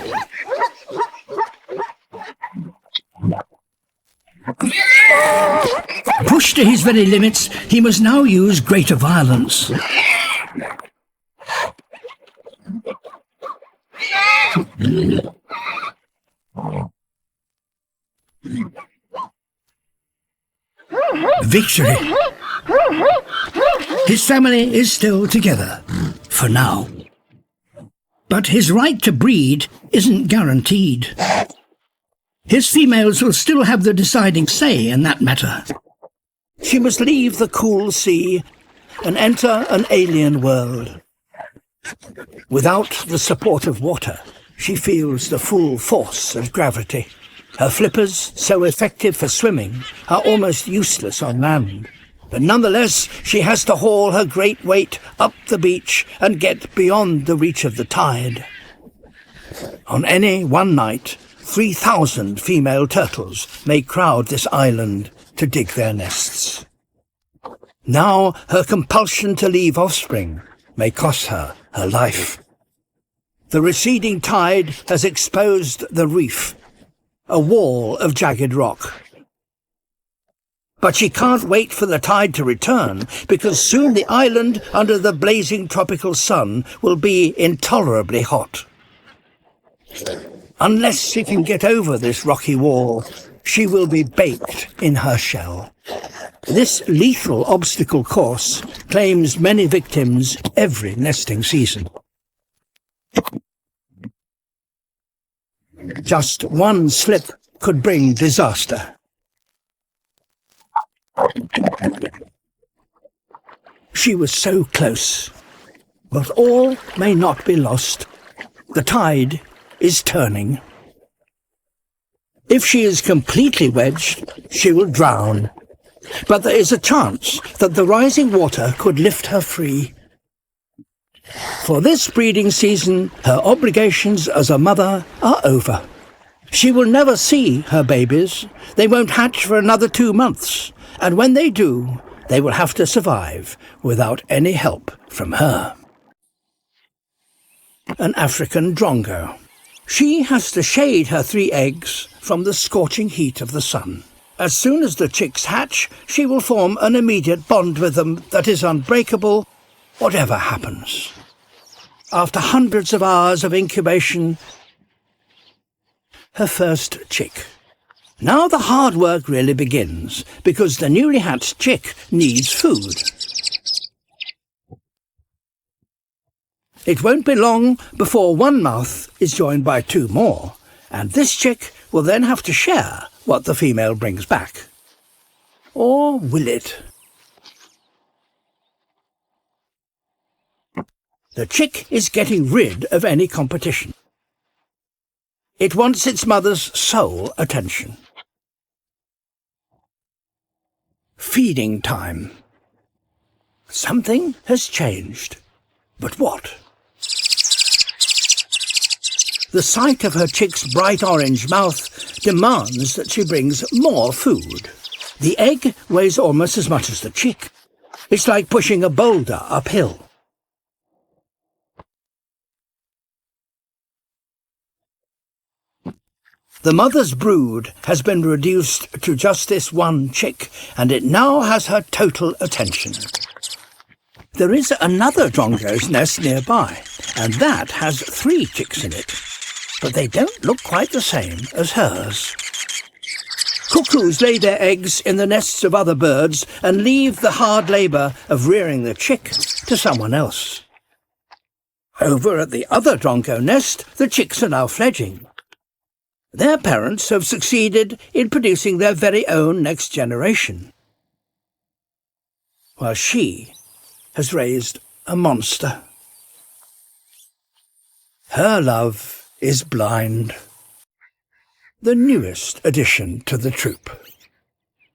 Pushed to his very limits, he must now use greater violence. Victory! His family is still together, for now. But his right to breed isn't guaranteed. His females will still have the deciding say in that matter. She must leave the cool sea and enter an alien world. Without the support of water, she feels the full force of gravity. Her flippers, so effective for swimming, are almost useless on land. But nonetheless, she has to haul her great weight up the beach and get beyond the reach of the tide. On any one night, 3,000 female turtles may crowd this island to dig their nests. Now her compulsion to leave offspring may cost her her life. The receding tide has exposed the reef, a wall of jagged rock. But she can't wait for the tide to return, because soon the island under the blazing tropical sun will be intolerably hot. Unless she can get over this rocky wall, she will be baked in her shell. This lethal obstacle course claims many victims every nesting season. Just one slip could bring disaster. She was so close, but all may not be lost. The tide is turning. If she is completely wedged, she will drown. But there is a chance that the rising water could lift her free. For this breeding season, her obligations as a mother are over. She will never see her babies. They won't hatch for another 2 months. And when they do, they will have to survive without any help from her. An African drongo. She has to shade her 3 eggs from the scorching heat of the sun. As soon as the chicks hatch, she will form an immediate bond with them that is unbreakable, whatever happens. After hundreds of hours of incubation, her first chick. Now the hard work really begins, because the newly hatched chick needs food. It won't be long before one mouth is joined by 2 more, and this chick will then have to share what the female brings back. Or will it? The chick is getting rid of any competition. It wants its mother's sole attention. Feeding time. Something has changed. But what? The sight of her chick's bright orange mouth demands that she brings more food. The egg weighs almost as much as the chick. It's like pushing a boulder uphill. The mother's brood has been reduced to just this one chick, and it now has her total attention. There is another drongo's nest nearby, and that has 3 chicks in it. But they don't look quite the same as hers. Cuckoos lay their eggs in the nests of other birds and leave the hard labour of rearing the chick to someone else. Over at the other drongo nest, the chicks are now fledging. Their parents have succeeded in producing their very own next generation, while she has raised a monster. Her love is blind. The newest addition to the troop.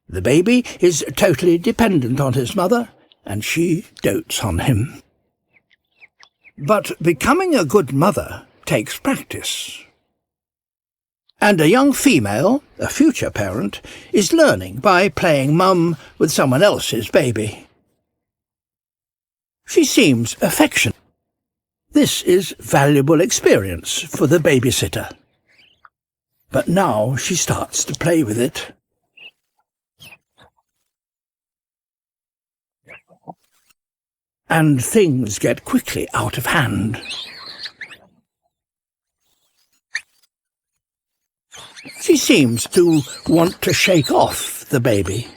The baby is totally dependent on his mother, and she dotes on him. But becoming a good mother takes practice. And a young female, a future parent, is learning by playing mum with someone else's baby. She seems affectionate. This is valuable experience for the babysitter. But now she starts to play with it. And things get quickly out of hand. She seems to want to shake off the baby.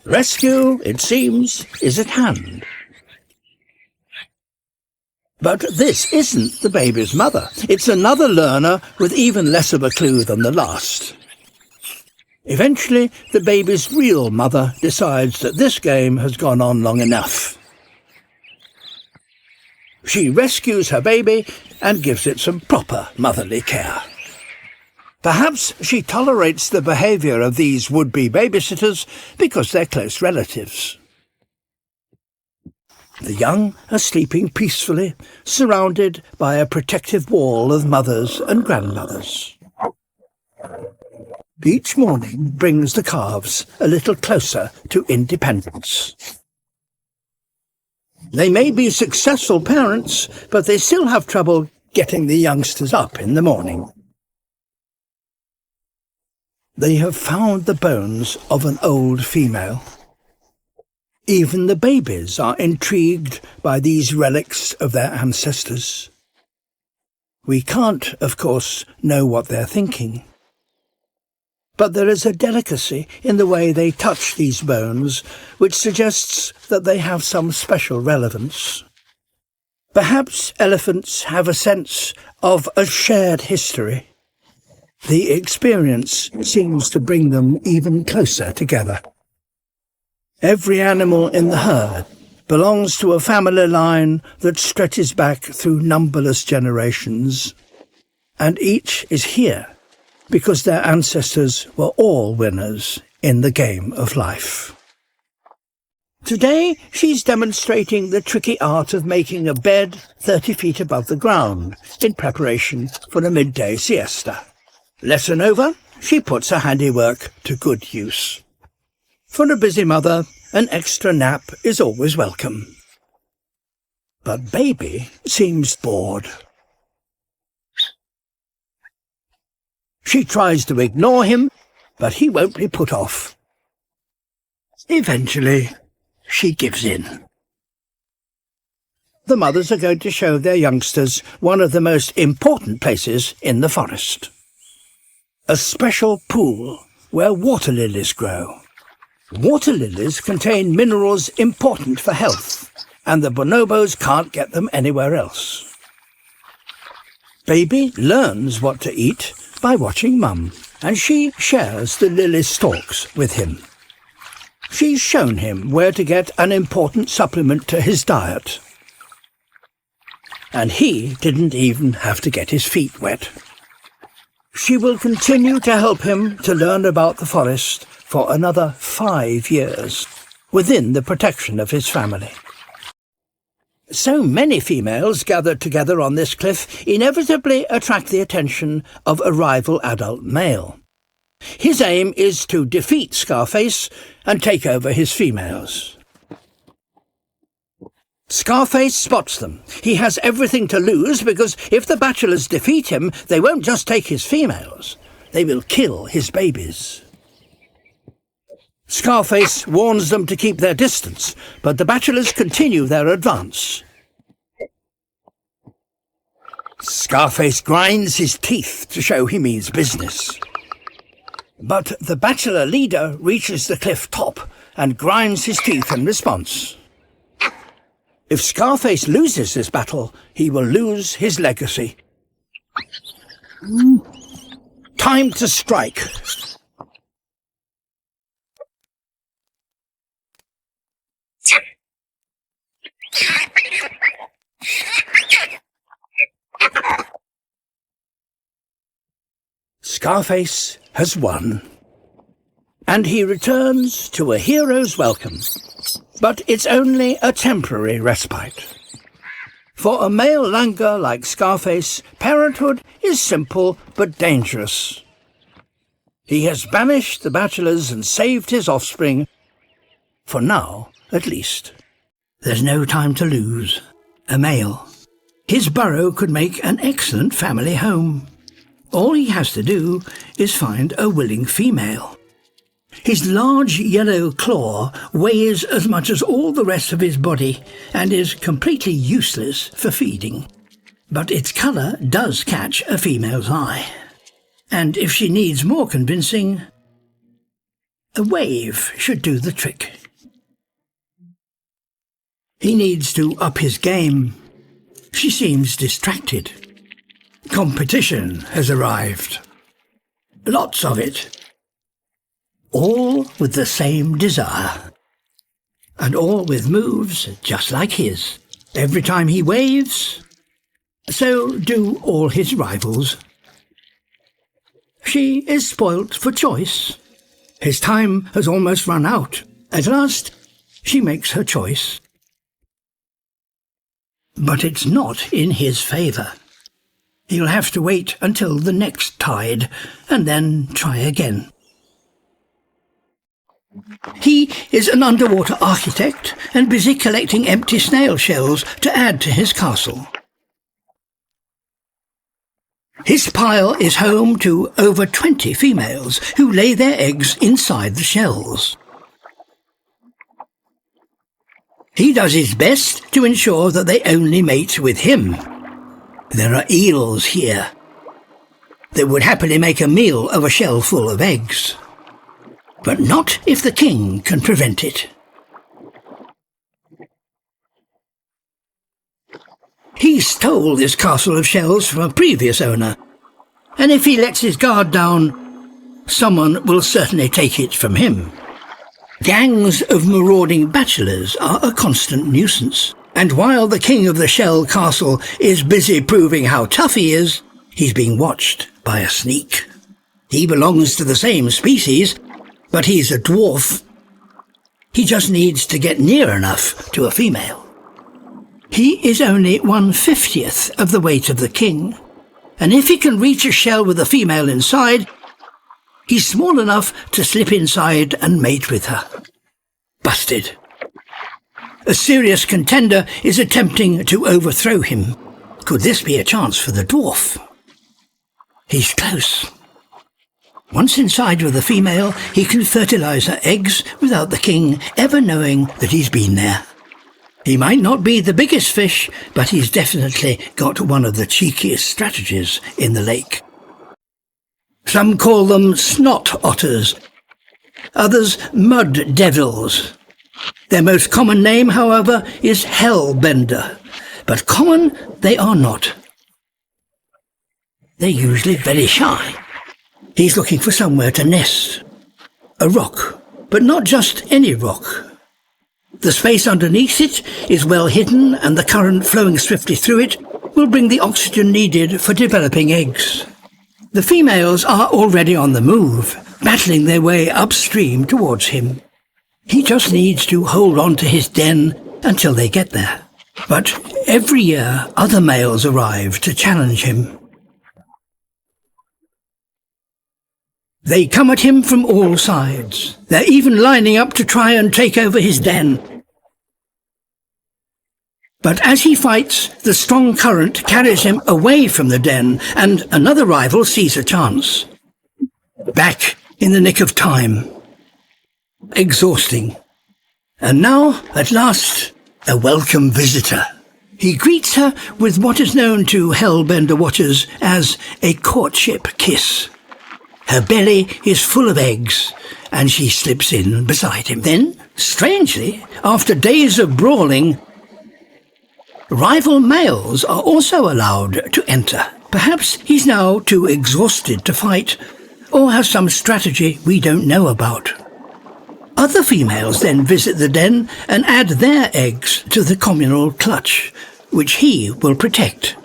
Rescue, it seems, is at hand. But this isn't the baby's mother. It's another learner with even less of a clue than the last. Eventually, the baby's real mother decides that this game has gone on long enough. She rescues her baby and gives it some proper motherly care. Perhaps she tolerates the behaviour of these would-be babysitters because they're close relatives. The young are sleeping peacefully, surrounded by a protective wall of mothers and grandmothers. Each morning brings the calves a little closer to independence. They may be successful parents, but they still have trouble getting the youngsters up in the morning. They have found the bones of an old female. Even the babies are intrigued by these relics of their ancestors. We can't, of course, know what they're thinking. But there is a delicacy in the way they touch these bones which suggests that they have some special relevance. Perhaps elephants have a sense of a shared history. The experience seems to bring them even closer together. Every animal in the herd belongs to a family line that stretches back through numberless generations, and each is here because their ancestors were all winners in the game of life. Today, she's demonstrating the tricky art of making a bed 30 feet above the ground in preparation for a midday siesta. Lesson over, she puts her handiwork to good use. For a busy mother, an extra nap is always welcome. But Baby seems bored. She tries to ignore him, but he won't be put off. Eventually, she gives in. The mothers are going to show their youngsters one of the most important places in the forest. A special pool where water lilies grow. Water lilies contain minerals important for health, and the bonobos can't get them anywhere else. Baby learns what to eat by watching Mum, and she shares the lily stalks with him. She's shown him where to get an important supplement to his diet. And he didn't even have to get his feet wet. She will continue to help him to learn about the forest for another 5 years, within the protection of his family. So many females gathered together on this cliff inevitably attract the attention of a rival adult male. His aim is to defeat Scarface and take over his females. Scarface spots them. He has everything to lose because if the bachelors defeat him, they won't just take his females. They will kill his babies. Scarface warns them to keep their distance, but the bachelors continue their advance. Scarface grinds his teeth to show he means business. But the bachelor leader reaches the cliff top and grinds his teeth in response. If Scarface loses this battle, he will lose his legacy. Time to strike. Scarface has won, and he returns to a hero's welcome. But it's only a temporary respite. For a male langur like Scarface, parenthood is simple but dangerous. He has banished the bachelors and saved his offspring, for now at least. There's no time to lose. A male. His burrow could make an excellent family home. All he has to do is find a willing female. His large yellow claw weighs as much as all the rest of his body and is completely useless for feeding. But its colour does catch a female's eye. And if she needs more convincing, a wave should do the trick. He needs to up his game. She seems distracted. Competition has arrived. Lots of it. All with the same desire. And all with moves just like his. Every time he waves, so do all his rivals. She is spoilt for choice. His time has almost run out. At last, she makes her choice. But it's not in his favour. He'll have to wait until the next tide, and then try again. He is an underwater architect and busy collecting empty snail shells to add to his castle. His pile is home to over 20 females who lay their eggs inside the shells. He does his best to ensure that they only mate with him. There are eels here. They would happily make a meal of a shell full of eggs. But not if the king can prevent it. He stole this castle of shells from a previous owner, and if he lets his guard down, someone will certainly take it from him. Gangs of marauding bachelors are a constant nuisance, and while the king of the shell castle is busy proving how tough he is, he's being watched by a sneak. He belongs to the same species, but he's a dwarf. He just needs to get near enough to a female. He is only 1/50th of the weight of the king, and if he can reach a shell with a female inside, he's small enough to slip inside and mate with her. Busted. A serious contender is attempting to overthrow him. Could this be a chance for the dwarf? He's close. Once inside with a female, he can fertilize her eggs without the king ever knowing that he's been there. He might not be the biggest fish, but he's definitely got one of the cheekiest strategies in the lake. Some call them snot otters, others mud devils. Their most common name, however, is hellbender, but common they are not. They're usually very shy. He's looking for somewhere to nest. A rock, but not just any rock. The space underneath it is well hidden, and the current flowing swiftly through it will bring the oxygen needed for developing eggs. The females are already on the move, battling their way upstream towards him. He just needs to hold on to his den until they get there. But every year other males arrive to challenge him. They come at him from all sides. They're even lining up to try and take over his den. But as he fights, the strong current carries him away from the den, and another rival sees a chance. Back in the nick of time. Exhausting. And now, at last, a welcome visitor. He greets her with what is known to Hellbender watchers as a courtship kiss. Her belly is full of eggs, and she slips in beside him. Then, strangely, after days of brawling, rival males are also allowed to enter. Perhaps he's now too exhausted to fight, or has some strategy we don't know about. Other females then visit the den and add their eggs to the communal clutch, which he will protect.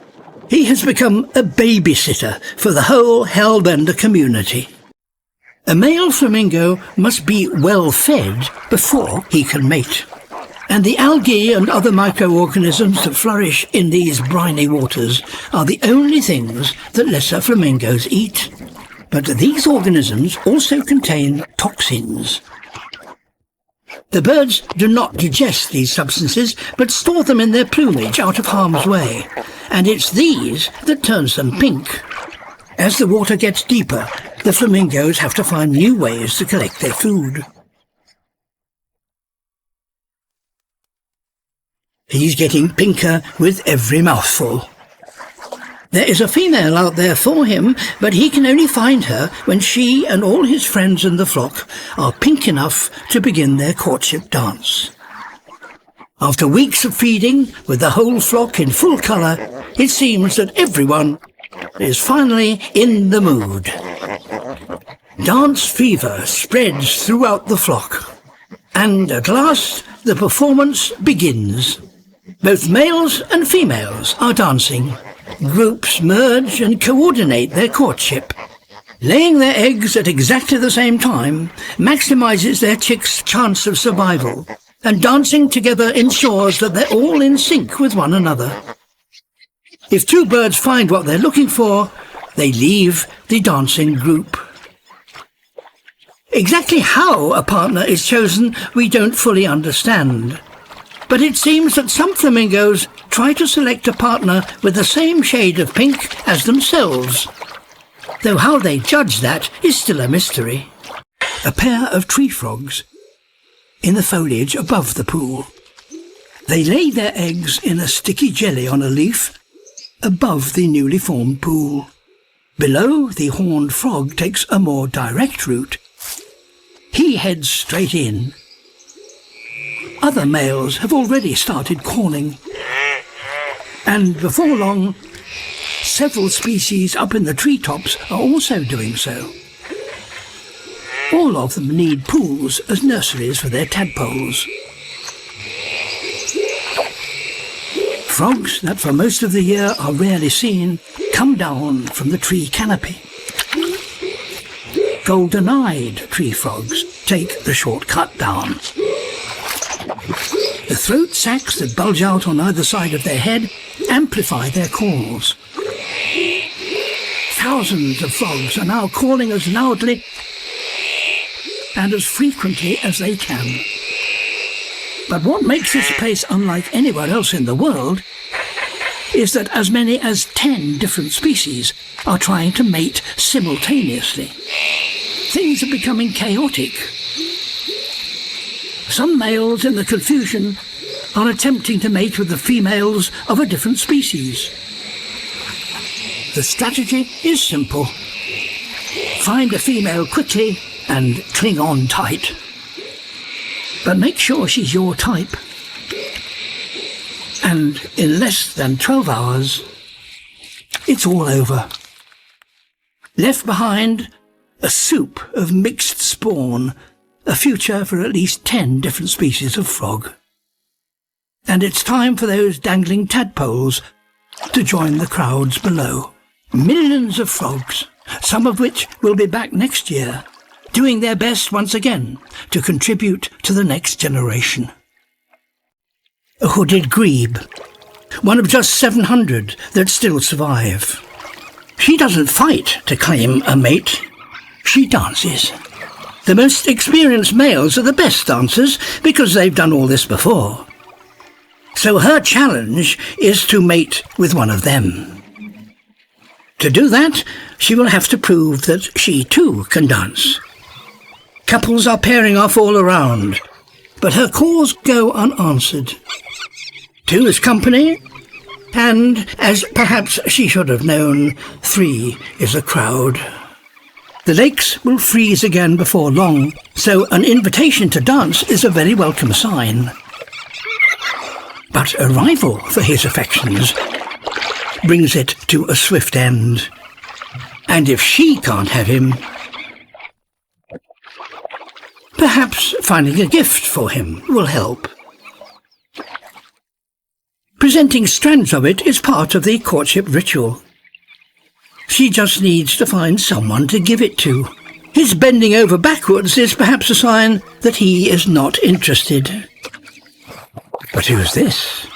He has become a babysitter for the whole Hellbender community. A male flamingo must be well fed before he can mate. And the algae and other microorganisms that flourish in these briny waters are the only things that lesser flamingos eat. But these organisms also contain toxins. The birds do not digest these substances, but store them in their plumage out of harm's way, and it's these that turns them pink. As the water gets deeper, the flamingos have to find new ways to collect their food. He's getting pinker with every mouthful. There is a female out there for him, but he can only find her when she and all his friends in the flock are pink enough to begin their courtship dance. After weeks of feeding, with the whole flock in full colour, it seems that everyone is finally in the mood. Dance fever spreads throughout the flock, and at last the performance begins. Both males and females are dancing. Groups merge and coordinate their courtship. Laying their eggs at exactly the same time maximizes their chicks' chance of survival, and dancing together ensures that they're all in sync with one another. If two birds find what they're looking for, they leave the dancing group. Exactly how a partner is chosen we don't fully understand, but it seems that some flamingos try to select a partner with the same shade of pink as themselves, though how they judge that is still a mystery. A pair of tree frogs in the foliage above the pool. They lay their eggs in a sticky jelly on a leaf above the newly formed pool. Below, the horned frog takes a more direct route. He heads straight in. Other males have already started calling, and before long, several species up in the treetops are also doing so. All of them need pools as nurseries for their tadpoles. Frogs that for most of the year are rarely seen come down from the tree canopy. Golden-eyed tree frogs take the shortcut down. The throat sacs that bulge out on either side of their head amplify their calls. Thousands of frogs are now calling as loudly and as frequently as they can. But what makes this place unlike anywhere else in the world is that as many as 10 different species are trying to mate simultaneously. Things are becoming chaotic. Some males in the confusion are attempting to mate with the females of a different species. The strategy is simple. Find a female quickly and cling on tight. But make sure she's your type. And in less than 12 hours, it's all over. Left behind, a soup of mixed spawn, a future for at least 10 different species of frog. And it's time for those dangling tadpoles to join the crowds below. Millions of frogs, some of which will be back next year, doing their best once again to contribute to the next generation. A hooded grebe, one of just 700 that still survive. She doesn't fight to claim a mate, she dances. The most experienced males are the best dancers because they've done all this before. So her challenge is to mate with one of them. To do that, she will have to prove that she too can dance. Couples are pairing off all around, but her calls go unanswered. 2 is company, and, as perhaps she should have known, 3 is a crowd. The lakes will freeze again before long, so an invitation to dance is a very welcome sign. But a rival for his affections brings it to a swift end. And if she can't have him, perhaps finding a gift for him will help. Presenting strands of it is part of the courtship ritual. She just needs to find someone to give it to. His bending over backwards is perhaps a sign that he is not interested. But who's this?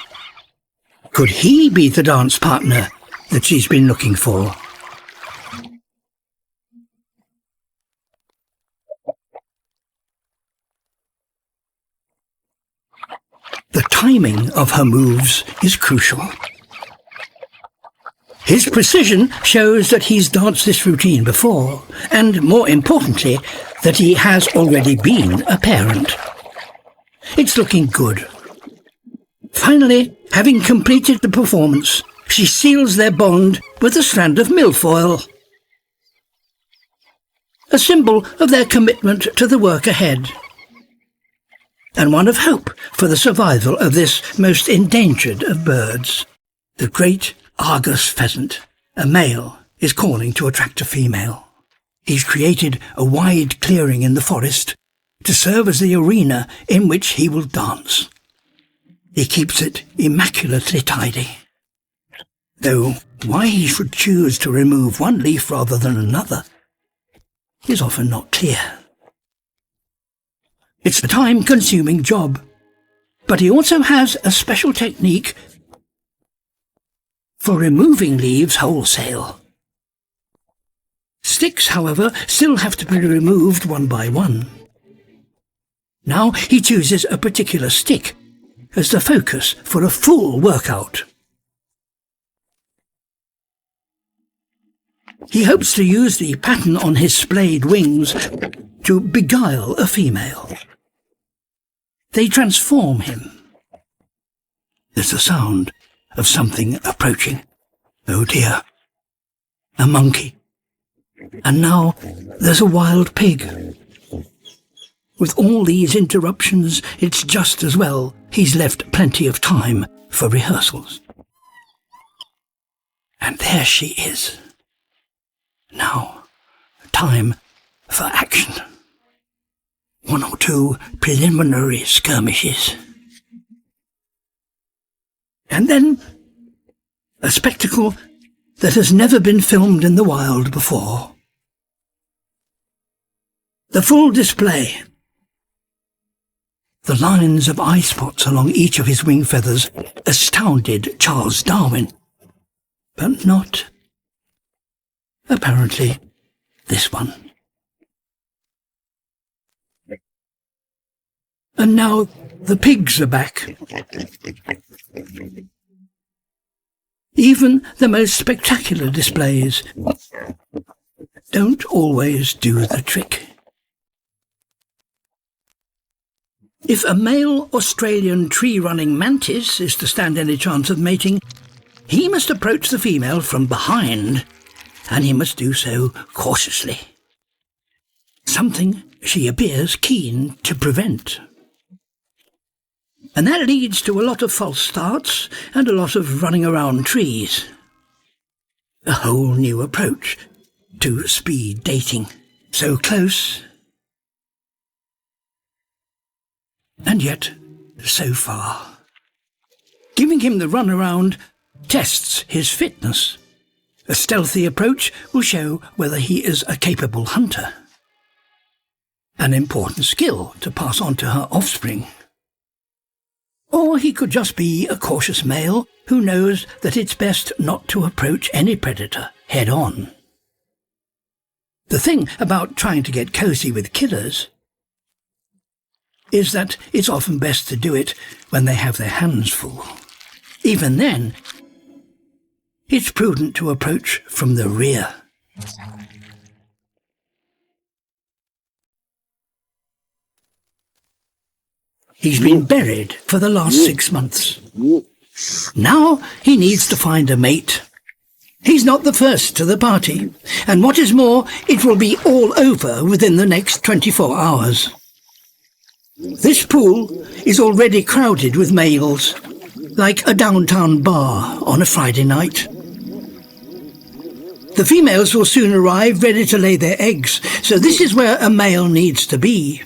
Could he be the dance partner that she's been looking for? The timing of her moves is crucial. His precision shows that he's danced this routine before, and more importantly, that he has already been a parent. It's looking good. Finally, having completed the performance, she seals their bond with a strand of milfoil, a symbol of their commitment to the work ahead, and one of hope for the survival of this most endangered of birds. The great Argus pheasant, a male, is calling to attract a female. He's created a wide clearing in the forest to serve as the arena in which he will dance. He keeps it immaculately tidy. Though why he should choose to remove one leaf rather than another is often not clear. It's a time-consuming job, but he also has a special technique for removing leaves wholesale. Sticks, however, still have to be removed one by one. Now he chooses a particular stick as the focus for a full workout. He hopes to use the pattern on his splayed wings to beguile a female. They transform him. There's the sound of something approaching. Oh dear, a monkey. And now there's a wild pig. With all these interruptions, it's just as well he's left plenty of time for rehearsals. And there she is. Now, time for action. 1 or 2 preliminary skirmishes. And then a spectacle that has never been filmed in the wild before. The full display. The lines of eye spots along each of his wing feathers astounded Charles Darwin. But not, apparently, this one. And now the pigs are back. Even the most spectacular displays don't always do the trick. If a male Australian tree-running mantis is to stand any chance of mating, he must approach the female from behind, and he must do so cautiously. Something she appears keen to prevent. And that leads to a lot of false starts and a lot of running around trees. A whole new approach to speed dating. So close, and yet so far. Giving him the runaround tests his fitness. A stealthy approach will show whether he is a capable hunter. An important skill to pass on to her offspring. Or he could just be a cautious male who knows that it's best not to approach any predator head-on. The thing about trying to get cosy with killers is that it's often best to do it when they have their hands full. Even then, it's prudent to approach from the rear. He's been buried for the last 6 months. Now he needs to find a mate. He's not the first to the party, and what is more, it will be all over within the next 24 hours. This pool is already crowded with males, like a downtown bar on a Friday night. The females will soon arrive ready to lay their eggs, so this is where a male needs to be.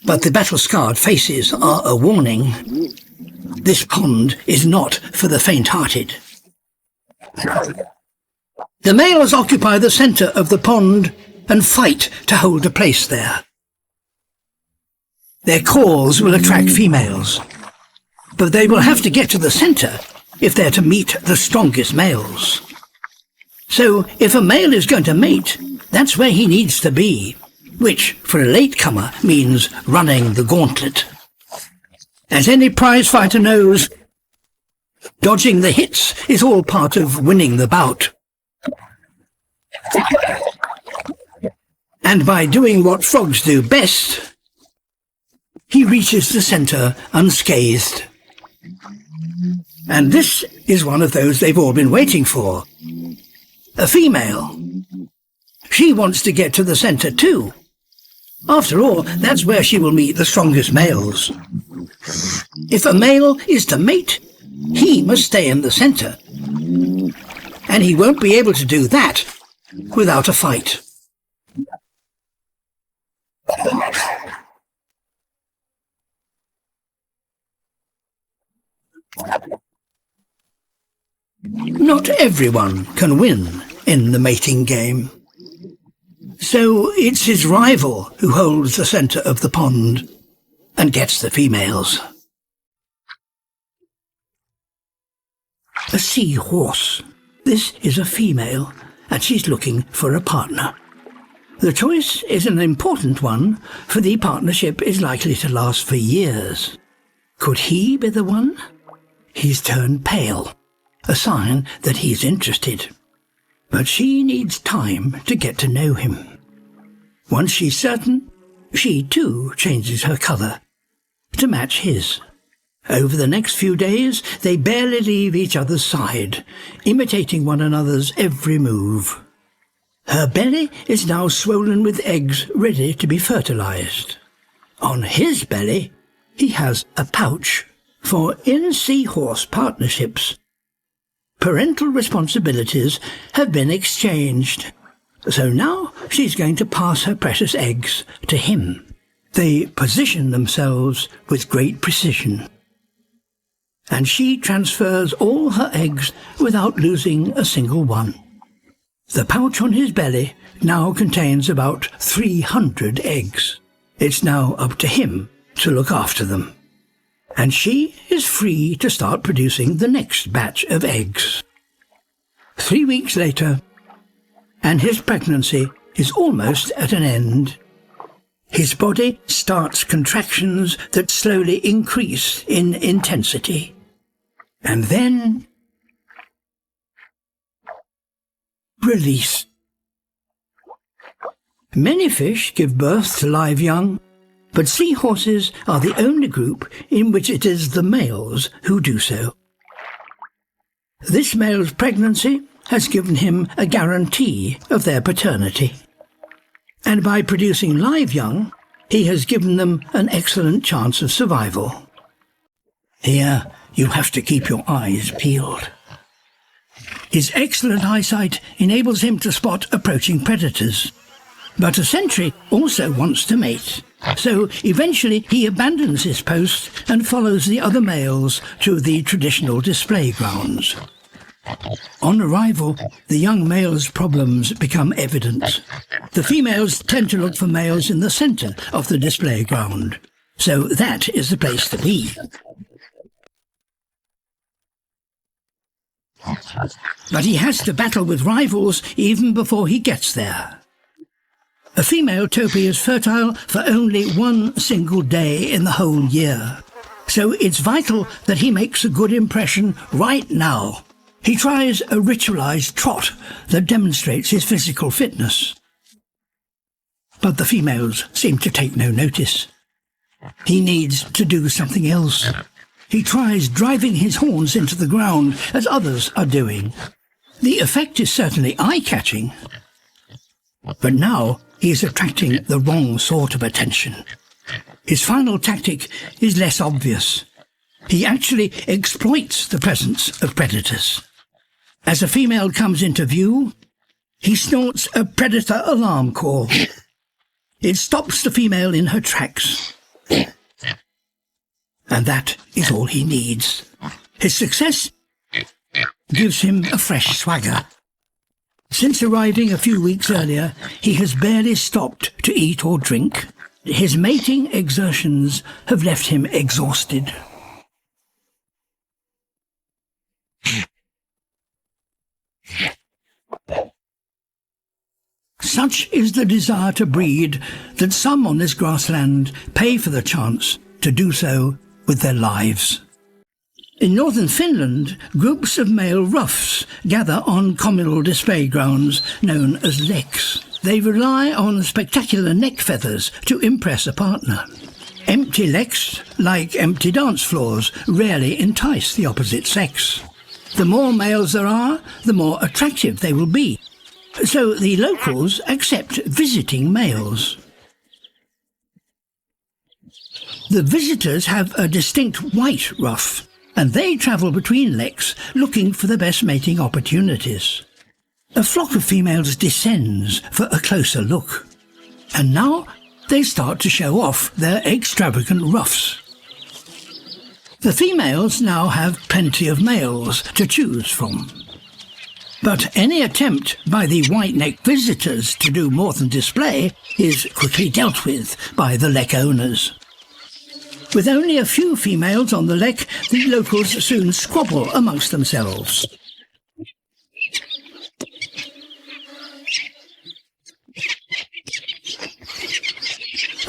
But the battle-scarred faces are a warning. This pond is not for the faint-hearted. The males occupy the centre of the pond and fight to hold a place there. Their calls will attract females, but they will have to get to the centre if they're to meet the strongest males. So if a male is going to mate, that's where he needs to be, which for a latecomer means running the gauntlet. As any prize fighter knows, dodging the hits is all part of winning the bout. And by doing what frogs do best, he reaches the centre unscathed. And this is one of those they've all been waiting for. A female. She wants to get to the centre too. After all, that's where she will meet the strongest males. If a male is to mate, he must stay in the centre. And he won't be able to do that without a fight. Not everyone can win in the mating game. So it's his rival who holds the centre of the pond and gets the females. A seahorse. This is a female, and she's looking for a partner. The choice is an important one, for the partnership is likely to last for years. Could he be the one? He's turned pale, a sign that he's interested. But she needs time to get to know him. Once she's certain, she too changes her colour to match his. Over the next few days, they barely leave each other's side, imitating one another's every move. Her belly is now swollen with eggs ready to be fertilized. On his belly, he has a pouch, for in seahorse partnerships, parental responsibilities have been exchanged. So now she's going to pass her precious eggs to him. They position themselves with great precision, and she transfers all her eggs without losing a single one. The pouch on his belly now contains about 300 eggs. It's now up to him to look after them, and she is free to start producing the next batch of eggs. 3 weeks later, and his pregnancy is almost at an end. His body starts contractions that slowly increase in intensity. And then release. Many fish give birth to live young, but seahorses are the only group in which it is the males who do so. This male's pregnancy has given him a guarantee of their paternity, and by producing live young, he has given them an excellent chance of survival. Here, you have to keep your eyes peeled. His excellent eyesight enables him to spot approaching predators. But a sentry also wants to mate, so eventually he abandons his post and follows the other males to the traditional display grounds. On arrival, the young male's problems become evident. The females tend to look for males in the centre of the display ground, so that is the place to be. But he has to battle with rivals even before he gets there. A female topee is fertile for only one single day in the whole year, so it's vital that he makes a good impression right now. He tries a ritualized trot that demonstrates his physical fitness. But the females seem to take no notice. He needs to do something else. He tries driving his horns into the ground, as others are doing. The effect is certainly eye-catching, but now he is attracting the wrong sort of attention. His final tactic is less obvious. He actually exploits the presence of predators. As a female comes into view, he snorts a predator alarm call. It stops the female in her tracks. And that is all he needs. His success gives him a fresh swagger. Since arriving a few weeks earlier, he has barely stopped to eat or drink. His mating exertions have left him exhausted. Such is the desire to breed that some on this grassland pay for the chance to do so with their lives. In northern Finland, groups of male ruffs gather on communal display grounds known as leks. They rely on spectacular neck feathers to impress a partner. Empty leks, like empty dance floors, rarely entice the opposite sex. The more males there are, the more attractive they will be. So the locals accept visiting males. The visitors have a distinct white ruff, and they travel between leks looking for the best mating opportunities. A flock of females descends for a closer look, and now they start to show off their extravagant ruffs. The females now have plenty of males to choose from. But any attempt by the white-necked visitors to do more than display is quickly dealt with by the lek owners. With only a few females on the lek, the locals soon squabble amongst themselves.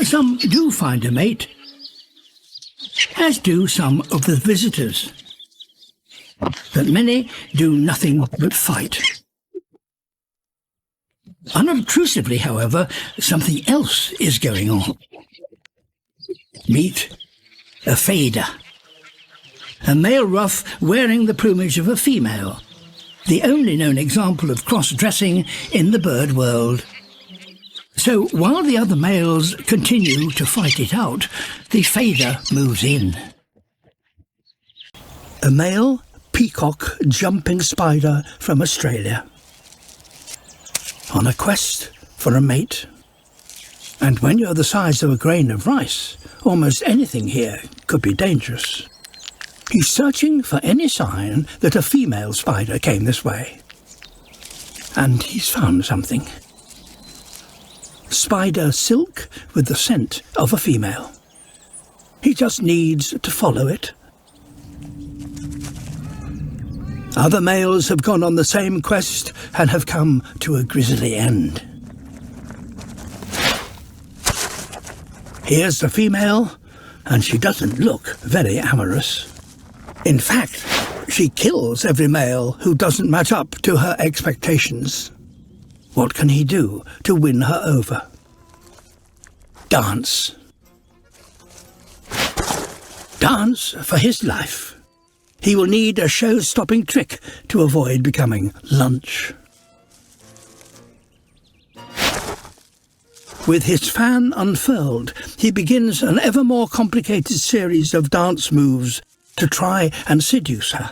Some do find a mate, as do some of the visitors. But many do nothing but fight. Unobtrusively, however, something else is going on. Meet a fader, a male ruff wearing the plumage of a female, the only known example of cross-dressing in the bird world. So while the other males continue to fight it out, the fader moves in. A male peacock jumping spider from Australia, on a quest for a mate. And when you're the size of a grain of rice, almost anything here could be dangerous. He's searching for any sign that a female spider came this way. And he's found something. Spider silk with the scent of a female. He just needs to follow it. Other males have gone on the same quest and have come to a grisly end. Here's the female, and she doesn't look very amorous. In fact, she kills every male who doesn't match up to her expectations. What can he do to win her over? Dance. Dance for his life. He will need a show-stopping trick to avoid becoming lunch. With his fan unfurled, he begins an ever more complicated series of dance moves to try and seduce her.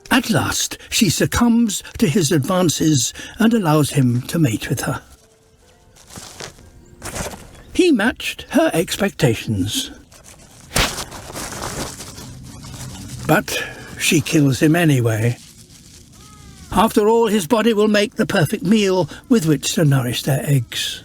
At last, she succumbs to his advances and allows him to mate with her. He matched her expectations. But she kills him anyway. After all, his body will make the perfect meal with which to nourish their eggs.